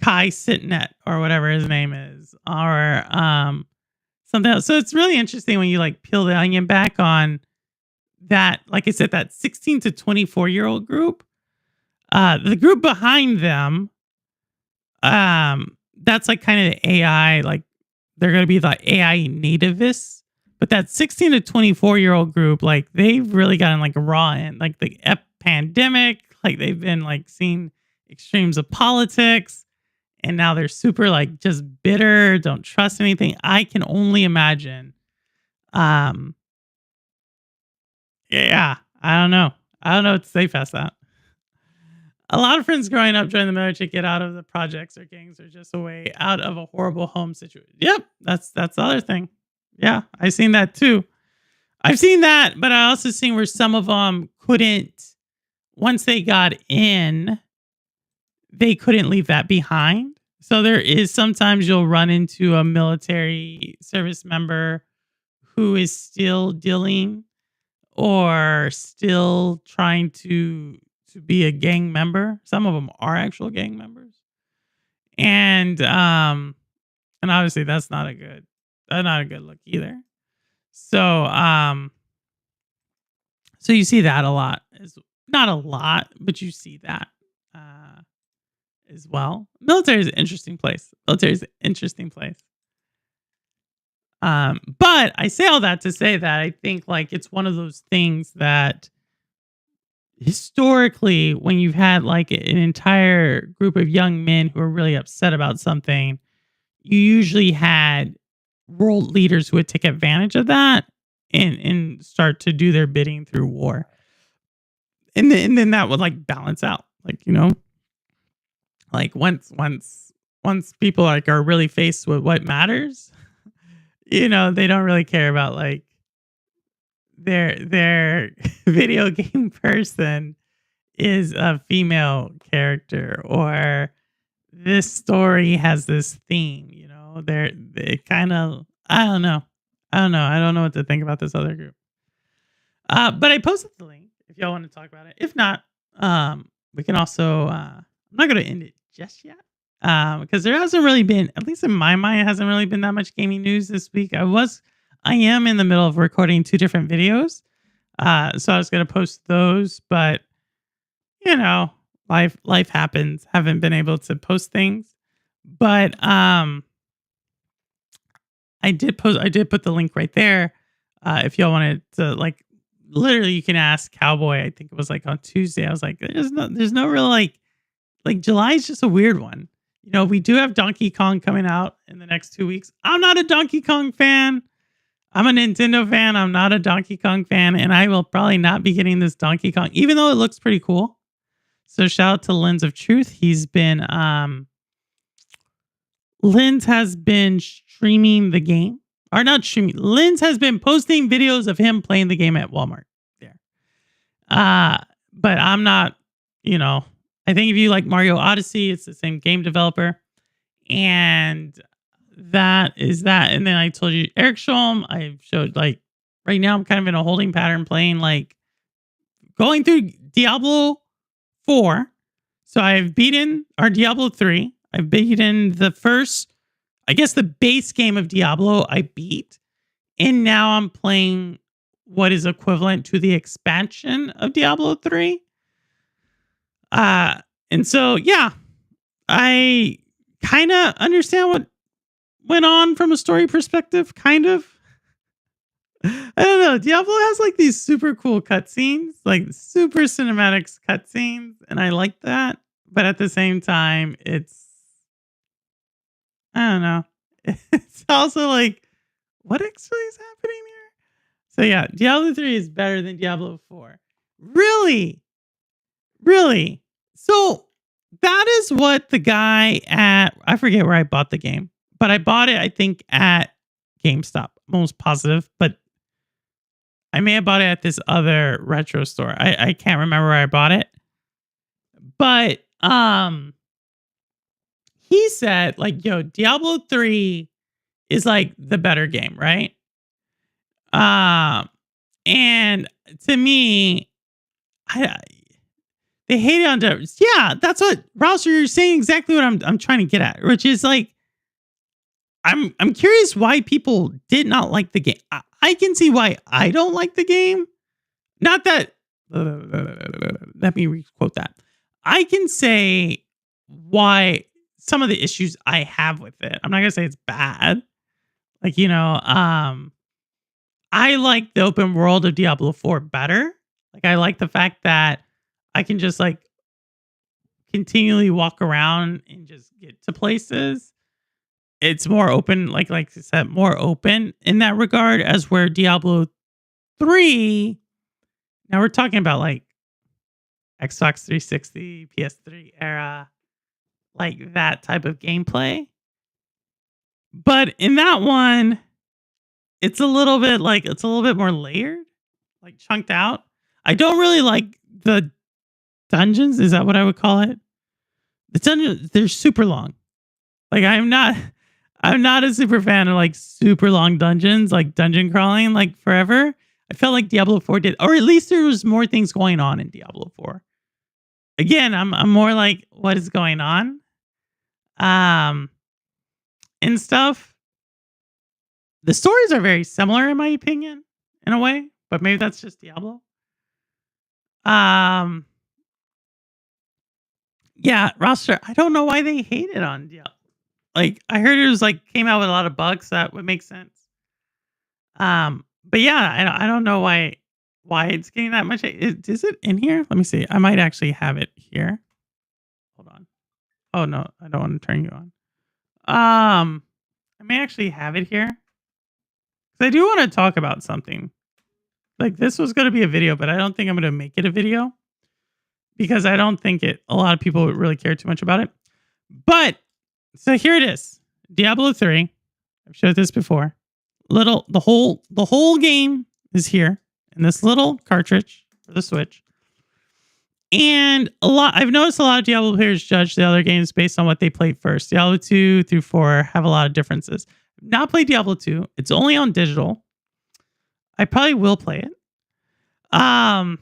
Speaker 1: Kai Sitnet or whatever his name is, or something else. So it's really interesting when you like peel the onion back on that, like I said, that 16 to 24-year-old group, the group behind them, that's like kind of the AI, like they're going to be the AI nativists, but that 16 to 24-year-old group, like they've really gotten like a raw end, like the pandemic, like they've been like seeing extremes of politics, and now they're super like just bitter, don't trust anything. I can only imagine, yeah, I don't know. I don't know what to say past that. A lot of friends growing up joined the military to get out of the projects or gangs or just a way out of a horrible home situation. Yep, that's the other thing. Yeah, I've seen that too. I've seen that, but I also seen where some of them couldn't, once they got in, they couldn't leave that behind. So there is sometimes you'll run into a military service member who is still dealing or still trying to be a gang member. Some of them are actual gang members. And obviously that's not a good look either. So so you see that a lot. Not a lot, but you see that as well. Military is an interesting place. But I say all that to say that I think like it's one of those things that historically, when you've had like an entire group of young men who are really upset about something, you usually had world leaders who would take advantage of that and start to do their bidding through war. And then that would like balance out. Like, like once people like are really faced with what matters, they don't really care about like their video game person is a female character, or this story has this theme. They kind of, I don't know what to think about this other group. But I posted the link if y'all want to talk about it. If not, we can also. I'm not going to end it just yet, because there hasn't really been, at least in my mind, it hasn't really been that much gaming news this week. I am in the middle of recording 2 different videos, so I was going to post those, but life happens. Haven't been able to post things, but I did put the link right there. If y'all wanted to, like, literally, you can ask Cowboy. I think it was like on Tuesday. I was like, there's no real like July is just a weird one. We do have Donkey Kong coming out in the next 2 weeks. I'm not a Donkey Kong fan. I'm a Nintendo fan. I'm not a Donkey Kong fan, and I will probably not be getting this Donkey Kong, even though it looks pretty cool. So shout out to Lens of Truth. He's been Lens has been streaming the game. Or not streaming. Lens has been posting videos of him playing the game at Walmart. There. But I'm not, I think if you like Mario Odyssey, it's the same game developer. And that is that. And then I told you Eriksholm, I showed like right now I'm kind of in a holding pattern playing like going through Diablo 4. So I've beaten our Diablo 3. I've beaten the first, I guess the base game of Diablo I beat. And now I'm playing what is equivalent to the expansion of Diablo 3. And so, yeah, I kind of understand what went on from a story perspective, kind of. I don't know. Diablo has like these super cool cutscenes, like super cinematics cutscenes, and I like that. But at the same time, I don't know. It's also like, what actually is happening here? So yeah, Diablo 3 is better than Diablo 4. Really? Really? So that is what the guy I forget where I bought the game, but I bought it, I think, at GameStop. I'm almost positive, but I may have bought it at this other retro store. I can't remember where I bought it. But he said, like, yo, Diablo 3 is like the better game, right? And to me, they hate it on devs. Yeah, that's what Rouser, you're saying exactly what I'm trying to get at, which is like, I'm curious why people did not like the game. I can see why I don't like the game. Not that. Let me requote that. I can say why some of the issues I have with it. I'm not gonna say it's bad. Like, I like the open world of Diablo 4 better. Like, I like the fact that I can just like continually walk around and just get to places. It's more open, like I said, more open in that regard, as where Diablo 3. Now we're talking about like Xbox 360, PS3 era, like that type of gameplay. But in that one, it's a little bit more layered, like chunked out. I don't really like the dungeons. Is that what I would call it? The dungeons, they're super long. Like I'm not a super fan of like super long dungeons, like dungeon crawling, like forever. I felt like Diablo 4 did, or at least there was more things going on in Diablo 4. Again, I'm more like, what is going on? And stuff. The stories are very similar in my opinion, in a way, but maybe that's just Diablo. Yeah, roster. I don't know why they hate it on Diablo. Like I heard it was like came out with a lot of bugs, so that would make sense. But yeah, I don't know why it's getting that much. Is it in here? Let me see. I might actually have it here. Hold on. Oh no, I don't want to turn you on. I may actually have it here. 'Cause I do want to talk about something. like this was going to be a video, but I don't think I'm going to make it a video because I don't think a lot of people really care too much about it. But so here it is. Diablo 3. I've showed this before. The whole game is here in this little cartridge for the Switch. And I've noticed a lot of Diablo players judge the other games based on what they played first. Diablo 2 through 4 have a lot of differences. Not played Diablo 2. It's only on digital. I probably will play it. But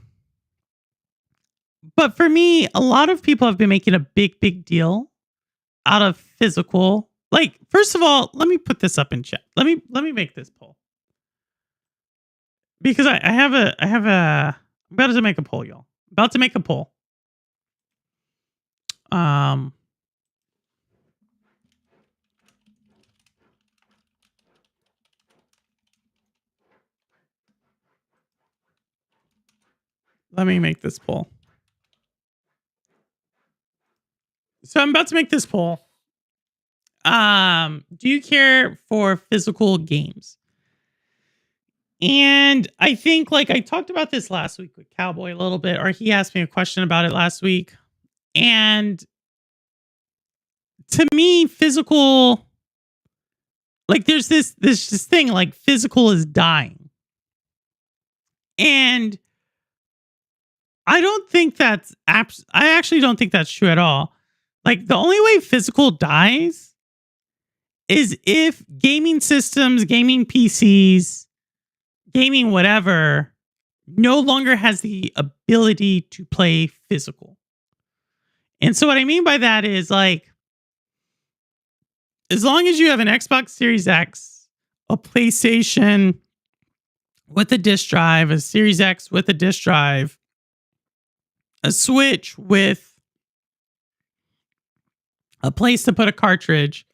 Speaker 1: for me, a lot of people have been making a big deal out of physical. Like, first of all, let me put this up in chat. Let me make this poll. Because I'm about to make a poll, y'all. About to make a poll. Let me make this poll. So I'm about to make this poll. Do you care for physical games? And I think, like, I talked about this last week with Cowboy a little bit, or he asked me a question about it last week. And to me, physical, like, there's this thing, like, physical is dying. And I actually don't think that's true at all. Like, the only way physical dies is if gaming systems, gaming PCs, gaming whatever no longer has the ability to play physical. And so what I mean by that is, like, as long as you have an Xbox Series X, a PlayStation with a disc drive, a Series X with a disc drive, a Switch with a place to put a cartridge,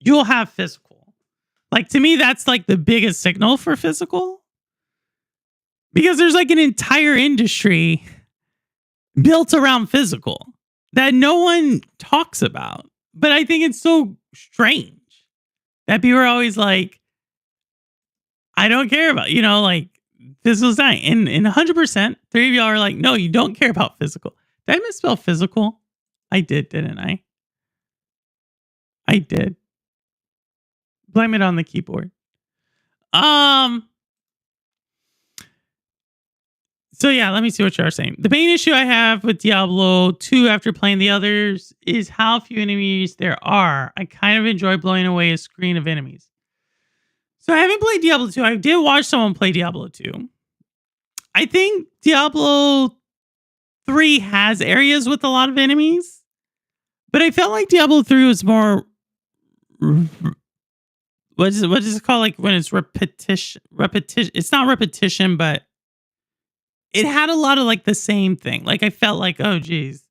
Speaker 1: you'll have physical. Like, to me, that's like the biggest signal for physical. Because there's like an entire industry built around physical that no one talks about. But I think it's so strange that people are always like, I don't care about, like, physical's dying. And 100%, 3 of y'all are like, no, you don't care about physical. Did I misspell physical? I did, didn't I? I did. Blame it on the keyboard. So yeah, let me see what you are saying. The main issue I have with Diablo 2 after playing the others is how few enemies there are. I kind of enjoy blowing away a screen of enemies. So I haven't played Diablo 2. I did watch someone play Diablo 2. I think Diablo 3 has areas with a lot of enemies, but I felt like Diablo 3 was more, what is it called? Like, when it's repetition. It's not repetition, but it had a lot of like the same thing. Like, I felt like, oh geez,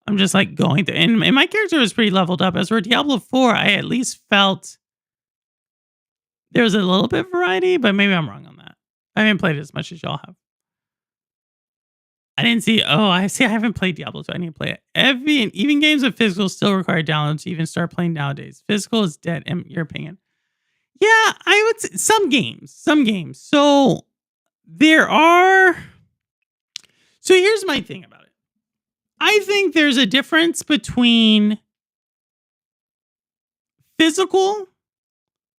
Speaker 1: I'm just like going through, and my character was pretty leveled up. As for Diablo 4, I at least felt there was a little bit of variety, but maybe I'm wrong on that. I haven't played it as much as y'all have. I didn't see. Oh, I see. I haven't played Diablo 2. I need to play it. Even games with physical still require downloads to even start playing nowadays. Physical is dead, in your opinion. Yeah, I would say some games. So there are. So here's my thing about it. I think there's a difference between physical,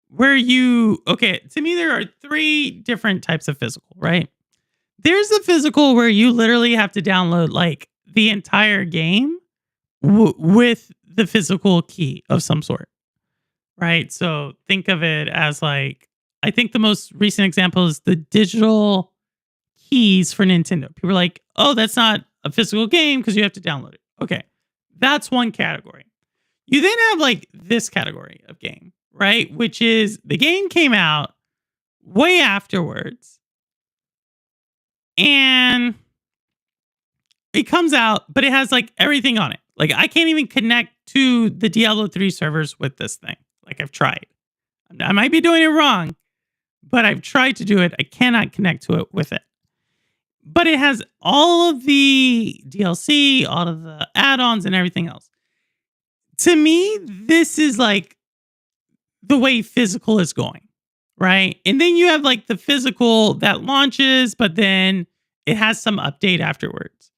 Speaker 1: where to me, there are 3 different types of physical, right? There's the physical where you literally have to download like the entire game with the physical key of some sort, right? So think of it as like, I think the most recent example is the digital keys for Nintendo. People are like, oh, that's not a physical game because you have to download it. Okay, that's one category. You then have like this category of game, right? Which is the game came out way afterwards. And it comes out, but it has like everything on it. Like, I can't even connect to the Diablo 3 servers with this thing. Like, I've tried. I might be doing it wrong, but I've tried to do it. I cannot connect to it with it. But it has all of the DLC, all of the add-ons, and everything else. To me, this is like the way physical is going. right? And then you have like the physical that launches, but then it has some update afterwards.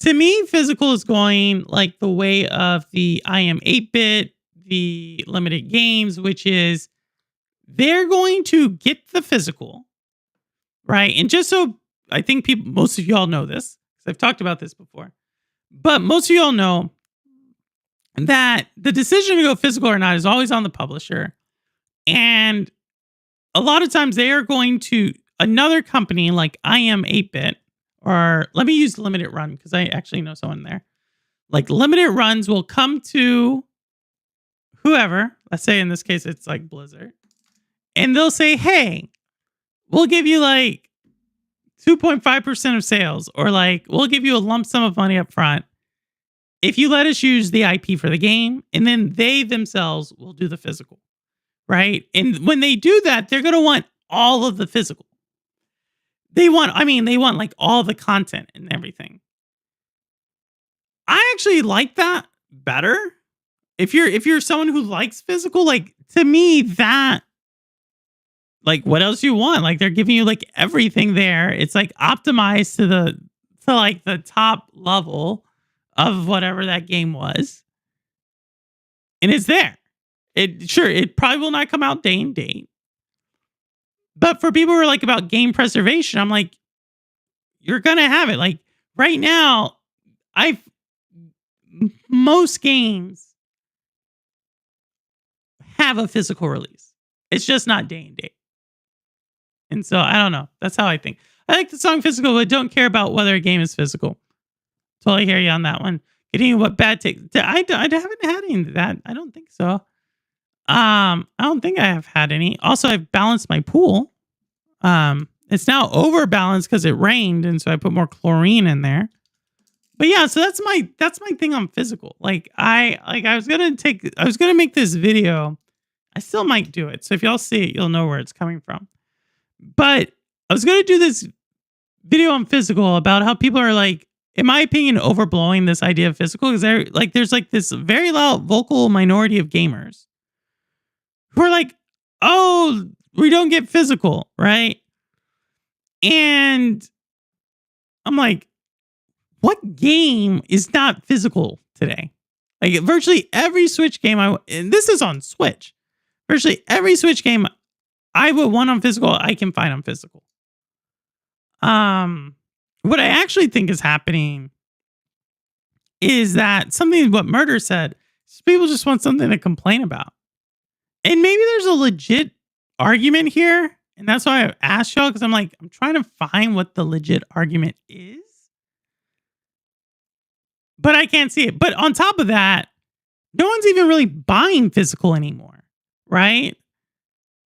Speaker 1: To me, physical is going like the way of the I am 8-bit, the limited games, which is they're going to get the physical, right? And just so I think most of y'all know this, because I've talked about this before, but most of y'all know that the decision to go physical or not is always on the publisher. And a lot of times they are going to another company like I am 8-bit, or let me use limited run because I actually know someone there. Like limited runs will come to whoever, let's say in this case it's like Blizzard, and they'll say, hey, we'll give you like 2.5% of sales, or like we'll give you a lump sum of money up front if you let us use the IP for the game, and then they themselves will do the physical, right? And when they do that, they're going to want all of the physical. They want like all the content and everything. I actually like that better. If you're someone who likes physical, like to me that, like what else you want? Like they're giving you like everything there. It's like optimized to like the top level of whatever that game was. And it's there. It probably will not come out day and date. But for people who are like about game preservation, I'm like, you're gonna have it. Like right now, most games have a physical release. It's just not day and date. And so I don't know. That's how I think. I like the song physical, but don't care about whether a game is physical. Totally hear you on that one. Getting what bad take. I haven't had any of that. I don't think so. I don't think I have had any. Also, I've balanced my pool. It's now overbalanced because it rained, and so I put more chlorine in there. But yeah, so that's my thing on physical. I was gonna make this video. I still might do it. So if y'all see it, you'll know where it's coming from. But I was gonna do this video on physical about how people are like, in my opinion, overblowing this idea of physical, because there's like this very loud vocal minority of gamers who are like, oh, we don't get physical, right? And I'm like, what game is not physical today? Like virtually every Switch game and this is on Switch. Virtually every Switch game I would want on physical, I can find on physical. What I actually think is happening is that what Murder said, people just want something to complain about. And maybe there's a legit argument here. And that's why I asked y'all, because I'm like, I'm trying to find what the legit argument is. But I can't see it. But on top of that, no one's even really buying physical anymore. Right?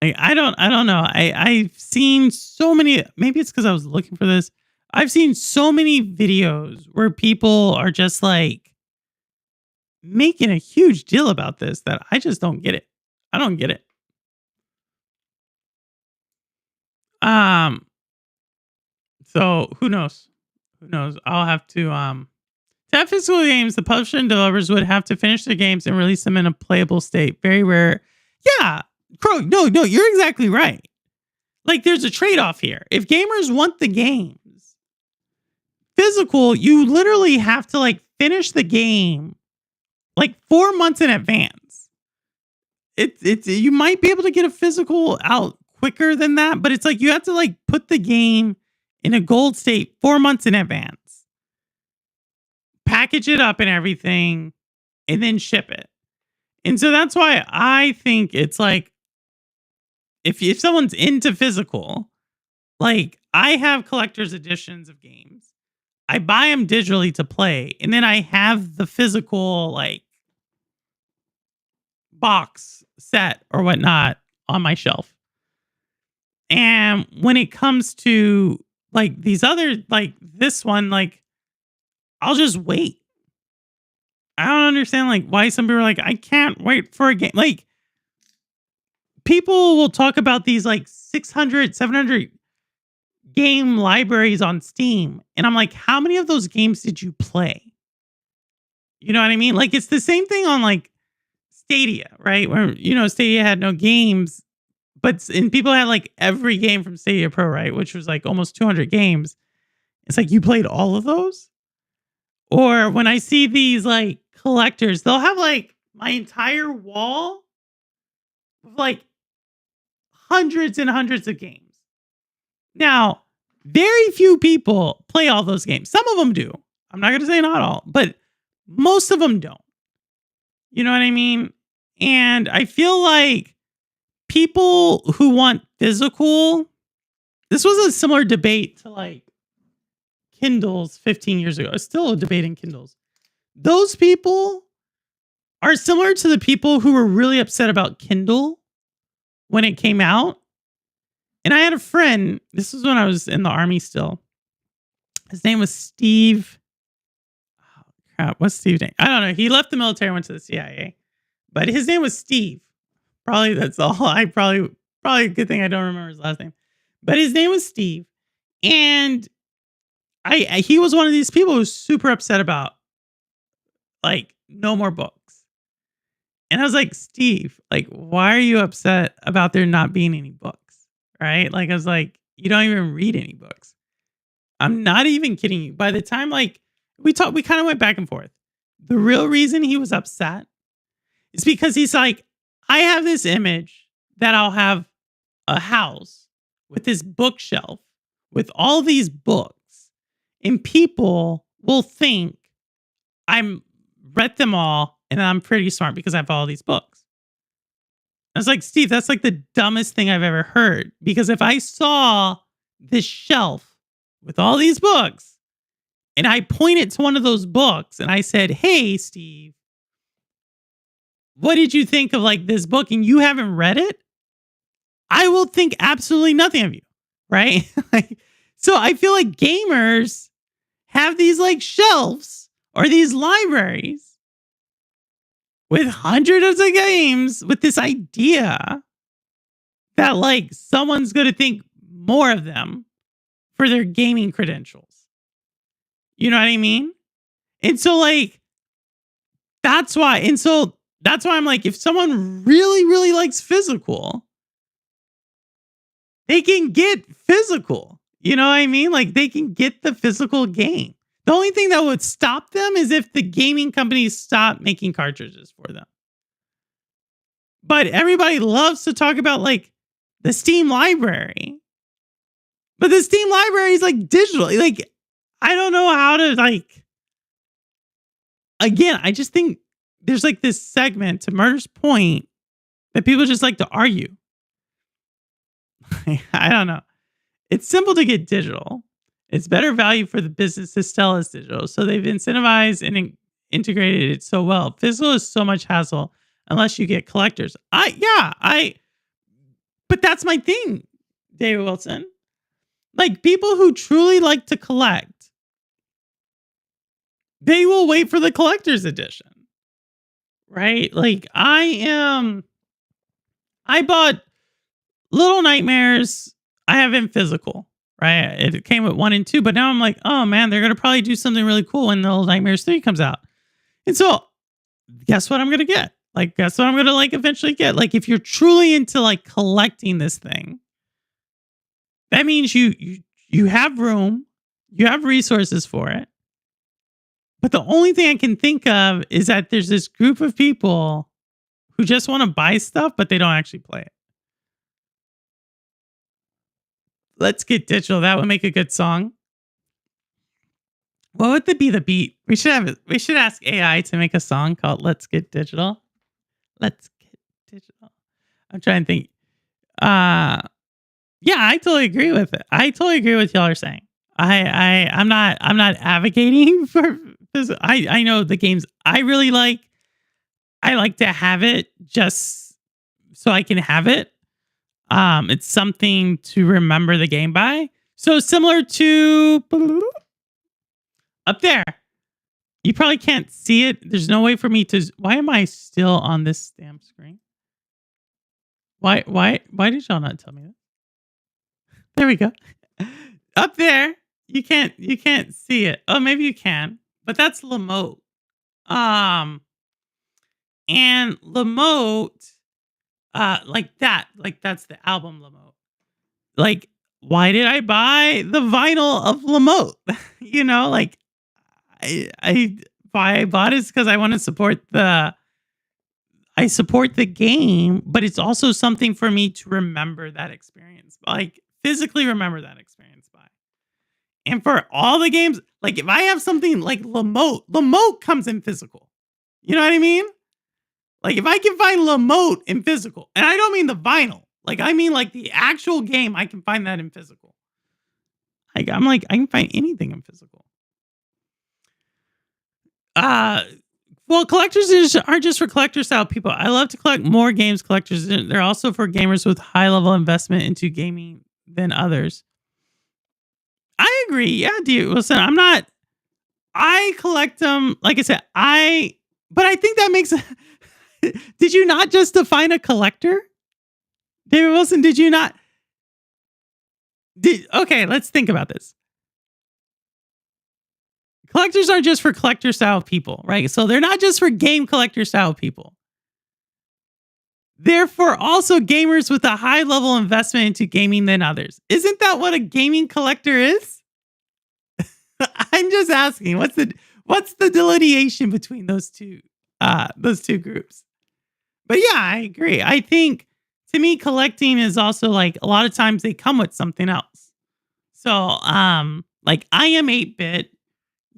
Speaker 1: Like, I don't know. I've seen so many, maybe it's because I was looking for this. I've seen so many videos where people are just like making a huge deal about this that I just don't get it. I don't get it. So who knows? Who knows? I'll have to have physical games, the publisher and developers would have to finish their games and release them in a playable state. Very rare. Yeah. Crow, no, you're exactly right. Like there's a trade-off here. If gamers want the games physical, you literally have to like finish the game like 4 months in advance. It's you might be able to get a physical out quicker than that, but it's like you have to like put the game in a gold state 4 months in advance, package it up and everything, and then ship it. And so that's why I think it's like, if someone's into physical, like I have collector's editions of games. I buy them digitally to play, and then I have the physical like box set or whatnot on my shelf. And when it comes to like these other, like this one, like I'll just wait. I don't understand like why some people are like, I can't wait for a game. Like people will talk about these like 600, 700 game libraries on Steam. And I'm like, how many of those games did you play? You know what I mean? Like it's the same thing on like Stadia, right? Where, Stadia had no games, and people had like every game from Stadia Pro, right? Which was like almost 200 games. It's like you played all of those? Or when I see these like collectors, they'll have like my entire wall with like hundreds and hundreds of games. Now, very few people play all those games. Some of them do. I'm not going to say not all, but most of them don't. You know what I mean? And I feel like people who want physical, this was a similar debate to like Kindles 15 years ago. It's still a debate in Kindles. Those people are similar to the people who were really upset about Kindle when it came out. And I had a friend, this was when I was in the army still. His name was Steve. Oh, crap. What's Steve's name? I don't know. He left the military, went to the CIA. But his name was Steve. Probably that's all. Probably a good thing I don't remember his last name. But his name was Steve. And he was one of these people who was super upset about like no more books. And I was like, Steve, like, why are you upset about there not being any books? Right? Like, I was like, you don't even read any books. I'm not even kidding you. By the time like we kind of went back and forth. The real reason he was upset is because he's like, I have this image that I'll have a house with this bookshelf with all these books, and people will think I'm read them all and I'm pretty smart because I have all these books. I was like, Steve, that's like the dumbest thing I've ever heard. Because if I saw this shelf with all these books and I pointed to one of those books and I said, hey, Steve, what did you think of like this book? And you haven't read it? I will think absolutely nothing of you. Right? So I feel like gamers have these like shelves or these libraries with hundreds of games with this idea that like someone's going to think more of them for their gaming credentials. You know what I mean? And so like, that's why I'm like, if someone really, really likes physical, they can get physical. You know what I mean? Like they can get the physical game. The only thing that would stop them is if the gaming companies stop making cartridges for them. But everybody loves to talk about like the Steam library. But the Steam library is like digital. Like, I don't know how to like, again, I just think there's like this segment to Murder's point that people just like to argue. I don't know. It's simple to get digital. It's better value for the business to sell as digital. So they've incentivized and integrated it so well. Physical is so much hassle unless you get collectors. But that's my thing, David Wilson. Like people who truly like to collect, they will wait for the collector's edition. Right? Like I bought Little Nightmares. I have in physical. Right? It came with 1 and 2, but now I'm like, oh man, they're going to probably do something really cool when Little Nightmares 3 comes out. And so guess what I'm going to get? Like, guess what I'm going to like eventually get? Like, if you're truly into like collecting this thing, that means you have room, you have resources for it. But the only thing I can think of is that there's this group of people who just want to buy stuff, but they don't actually play it. Let's Get Digital. That would make a good song. What would be the beat? We should ask AI to make a song called Let's Get Digital. Let's Get Digital. I'm trying to think. Yeah, I totally agree with it. I totally agree with y'all are saying. I'm not advocating for this. I know the games I really like. I like to have it just so I can have it. It's something to remember the game by. So similar to up there. You probably can't see it. There's no way for me to. Why am I still on this damn screen? Why did y'all not tell me that? There we go. Up there, you can't see it. Oh, maybe you can, but that's Lamote. And Lamote, Like that. Like that's the album Lamote. Like, why did I buy the vinyl of Lamote? You know, like I why I bought it is because I want to support the game, but it's also something for me to remember that experience. Like physically remember that experience by. And for all the games, like if I have something like Lamote comes in physical. You know what I mean? Like if I can find Lamote in physical, and I don't mean the vinyl, like I mean like the actual game, I can find that in physical. Like I'm like I can find anything in physical. Uh well, aren't just for collector style people. I love to collect more games collectors. They're also for gamers with high level investment into gaming than others. I agree. Yeah, dude. Listen, I collect them. Like I said, but I think that makes, did you not just define a collector? David Wilson, did you not? Okay, let's think about this. Collectors aren't just for collector style people, right? So they're not just for game collector style people. They're for also gamers with a high level investment into gaming than others. Isn't that what a gaming collector is? I'm just asking, what's the delineation between those two groups? But yeah, I agree. I think to me, collecting is also like a lot of times they come with something else. So, like I am 8-bit.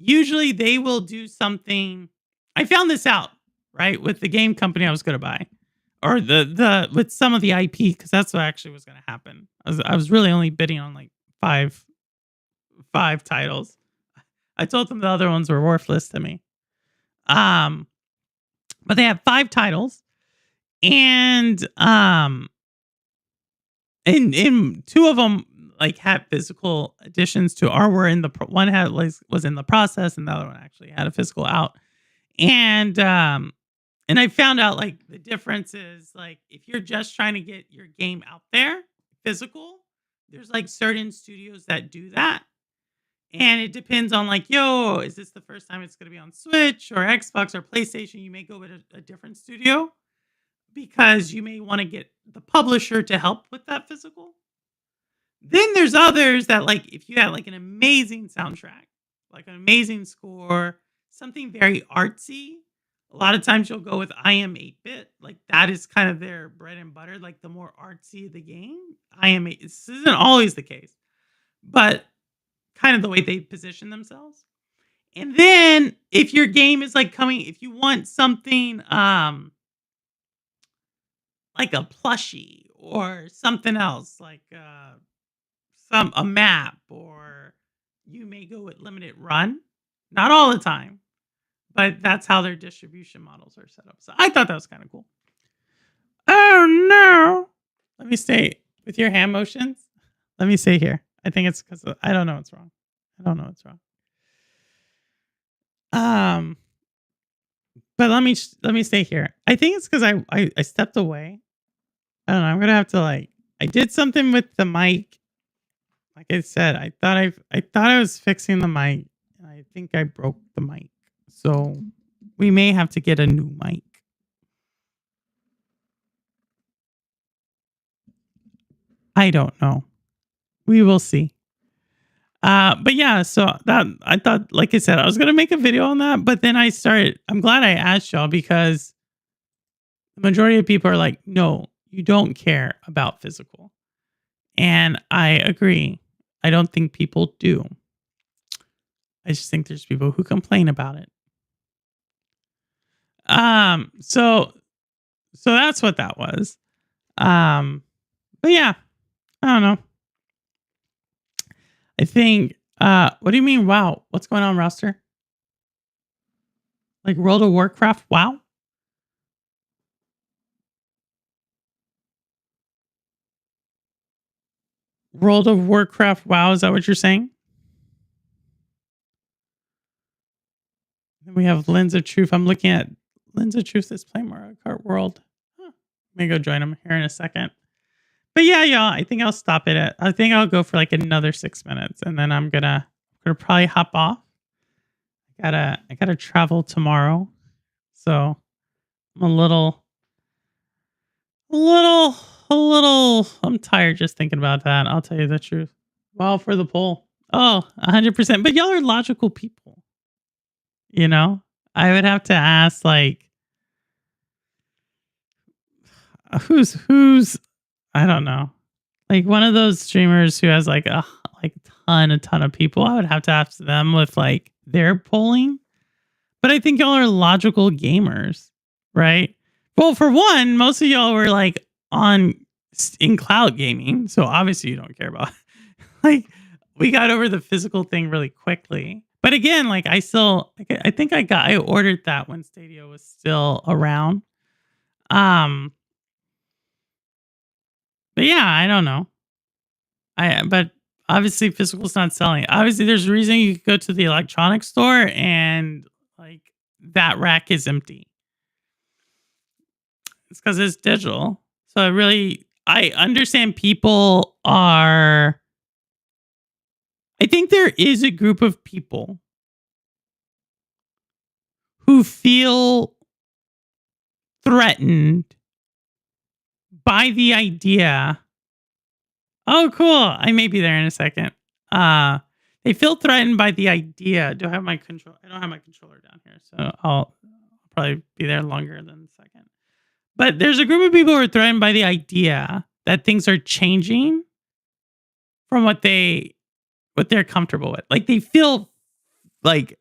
Speaker 1: Usually they will do something. I found this out, right? With the game company I was going to buy, or the with some of the IP, because that's what actually was going to happen. I was really only bidding on like five titles. I told them the other ones were worthless to me. But they have 5 titles, and in 2 of them like had physical additions to, or were in the one had like was in the process, and the other one actually had a physical out. And I found out like the difference is like if you're just trying to get your game out there physical, there's like certain studios that do that. And it depends on like, yo, is this the first time it's going to be on Switch or Xbox or PlayStation? You may go with a different studio because you may want to get the publisher to help with that physical. Then there's others that like, if you have like an amazing soundtrack, like an amazing score, something very artsy, a lot of times you'll go with I am 8-bit. Like that is kind of their bread and butter. Like the more artsy the game, I am 8. This isn't always the case, but kind of the way they position themselves. And then if your game is like if you want something like a plushie or something else, like a map, or you may go with limited run. Not all the time, but that's how their distribution models are set up. So I thought that was kind of cool. Oh no. Let me stay with your hand motions. Let me stay here. I think it's because I don't know what's wrong. But let me stay here. I think it's because I stepped away. I don't know. I'm gonna have to like. I did something with the mic. Like I said, I thought I was fixing the mic. I think I broke the mic, so we may have to get a new mic. I don't know. We will see. But yeah, so that I thought, like I said, I was gonna make a video on that, but then I'm glad I asked y'all because the majority of people are like, no, you don't care about physical. And I agree. I don't think people do. I just think there's people who complain about it. So that's what that was. But yeah, I don't know. I think, what do you mean? Wow. What's going on, roster? Like World of Warcraft? Wow. World of Warcraft? Wow. Is that what you're saying? Then we have Lens of Truth. I'm looking at Lens of Truth is playing Mario Kart World. Huh. Let me go join them here in a second. But yeah, y'all, I think I'll stop it I think I'll go for like another 6 minutes, and then I'm gonna probably hop off. I gotta travel tomorrow. So I'm a little A little. I'm tired just thinking about that. I'll tell you the truth. Well, for the poll. Oh, 100%. But y'all are logical people, you know? I would have to ask, like, who's, I don't know. Like one of those streamers who has like a ton of people. I would have to ask them with like their polling. But I think y'all are logical gamers, right? Well, for one, most of y'all were like on in cloud gaming, so obviously you don't care about like we got over the physical thing really quickly. But again, like I think I ordered that when Stadia was still around. Um, but yeah, I don't know. But obviously physical's not selling. Obviously, there's a reason you could go to the electronics store and like that rack is empty. It's because it's digital. So I understand people are. I think there is a group of people who feel threatened by the idea. Oh, cool. I may be there in a second. They feel threatened by the idea. Do I have my control? I don't have my controller down here, so I'll probably be there longer than a second. But there's a group of people who are threatened by the idea that things are changing from what they're comfortable with. Like they feel like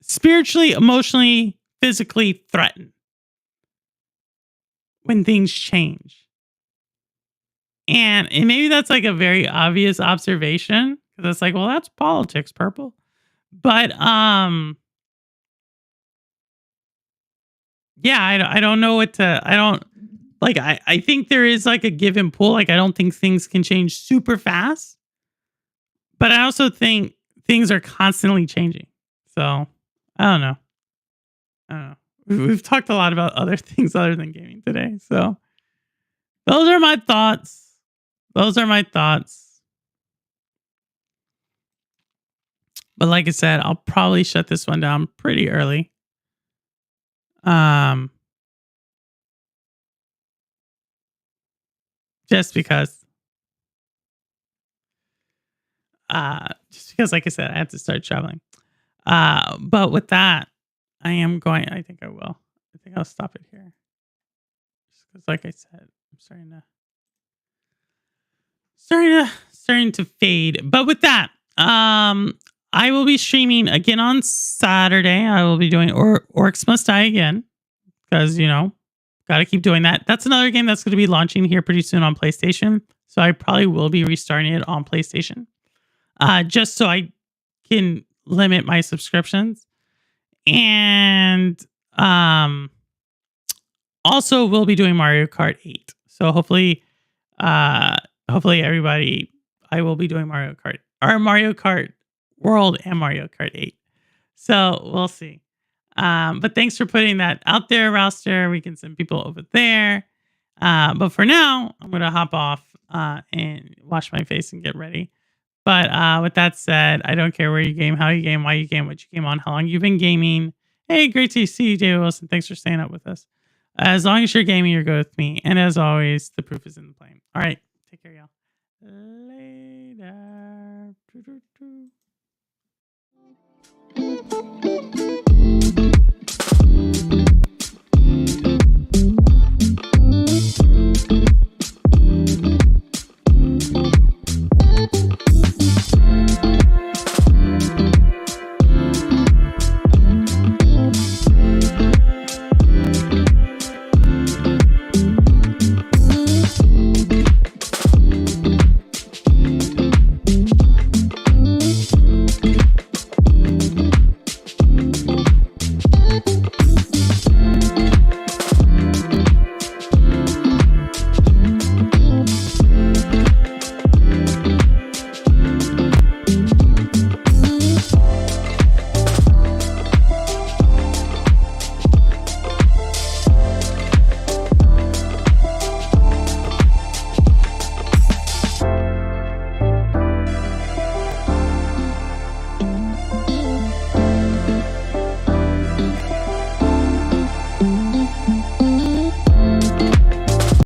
Speaker 1: spiritually, emotionally, physically threatened when things change. And maybe that's like a very obvious observation because it's like, well, that's politics, purple. But yeah, I don't know what to. I don't like. I think there is like a give and pull. Like I don't think things can change super fast, but I also think things are constantly changing. So I don't know. I don't know. We've talked a lot about other things other than gaming today. So those are my thoughts. Those are my thoughts. But like I said, I'll probably shut this one down pretty early. Just because. Like I said, I have to start traveling. But with that, I think I will. I think I'll stop it here. Just because, like I said, I'm starting to fade. But with that, I will be streaming again on Saturday. I will be doing Orcs Must Die again because got to keep doing that. That's another game that's going to be launching here pretty soon on PlayStation. So I probably will be restarting it on PlayStation, just so I can limit my subscriptions. And also we'll be doing Mario Kart 8. So hopefully everybody, I will be doing Mario Kart World and Mario Kart 8. So we'll see. But thanks for putting that out there, Rouster. We can send people over there. But for now, I'm going to hop off and wash my face and get ready. But with that said, I don't care where you game, how you game, why you game, what you game on, how long you've been gaming. Hey, great to see you, David Wilson. Thanks for staying up with us. As long as you're gaming, you're good with me. And as always, the proof is in the pudding. All right. Take care, y'all. Later.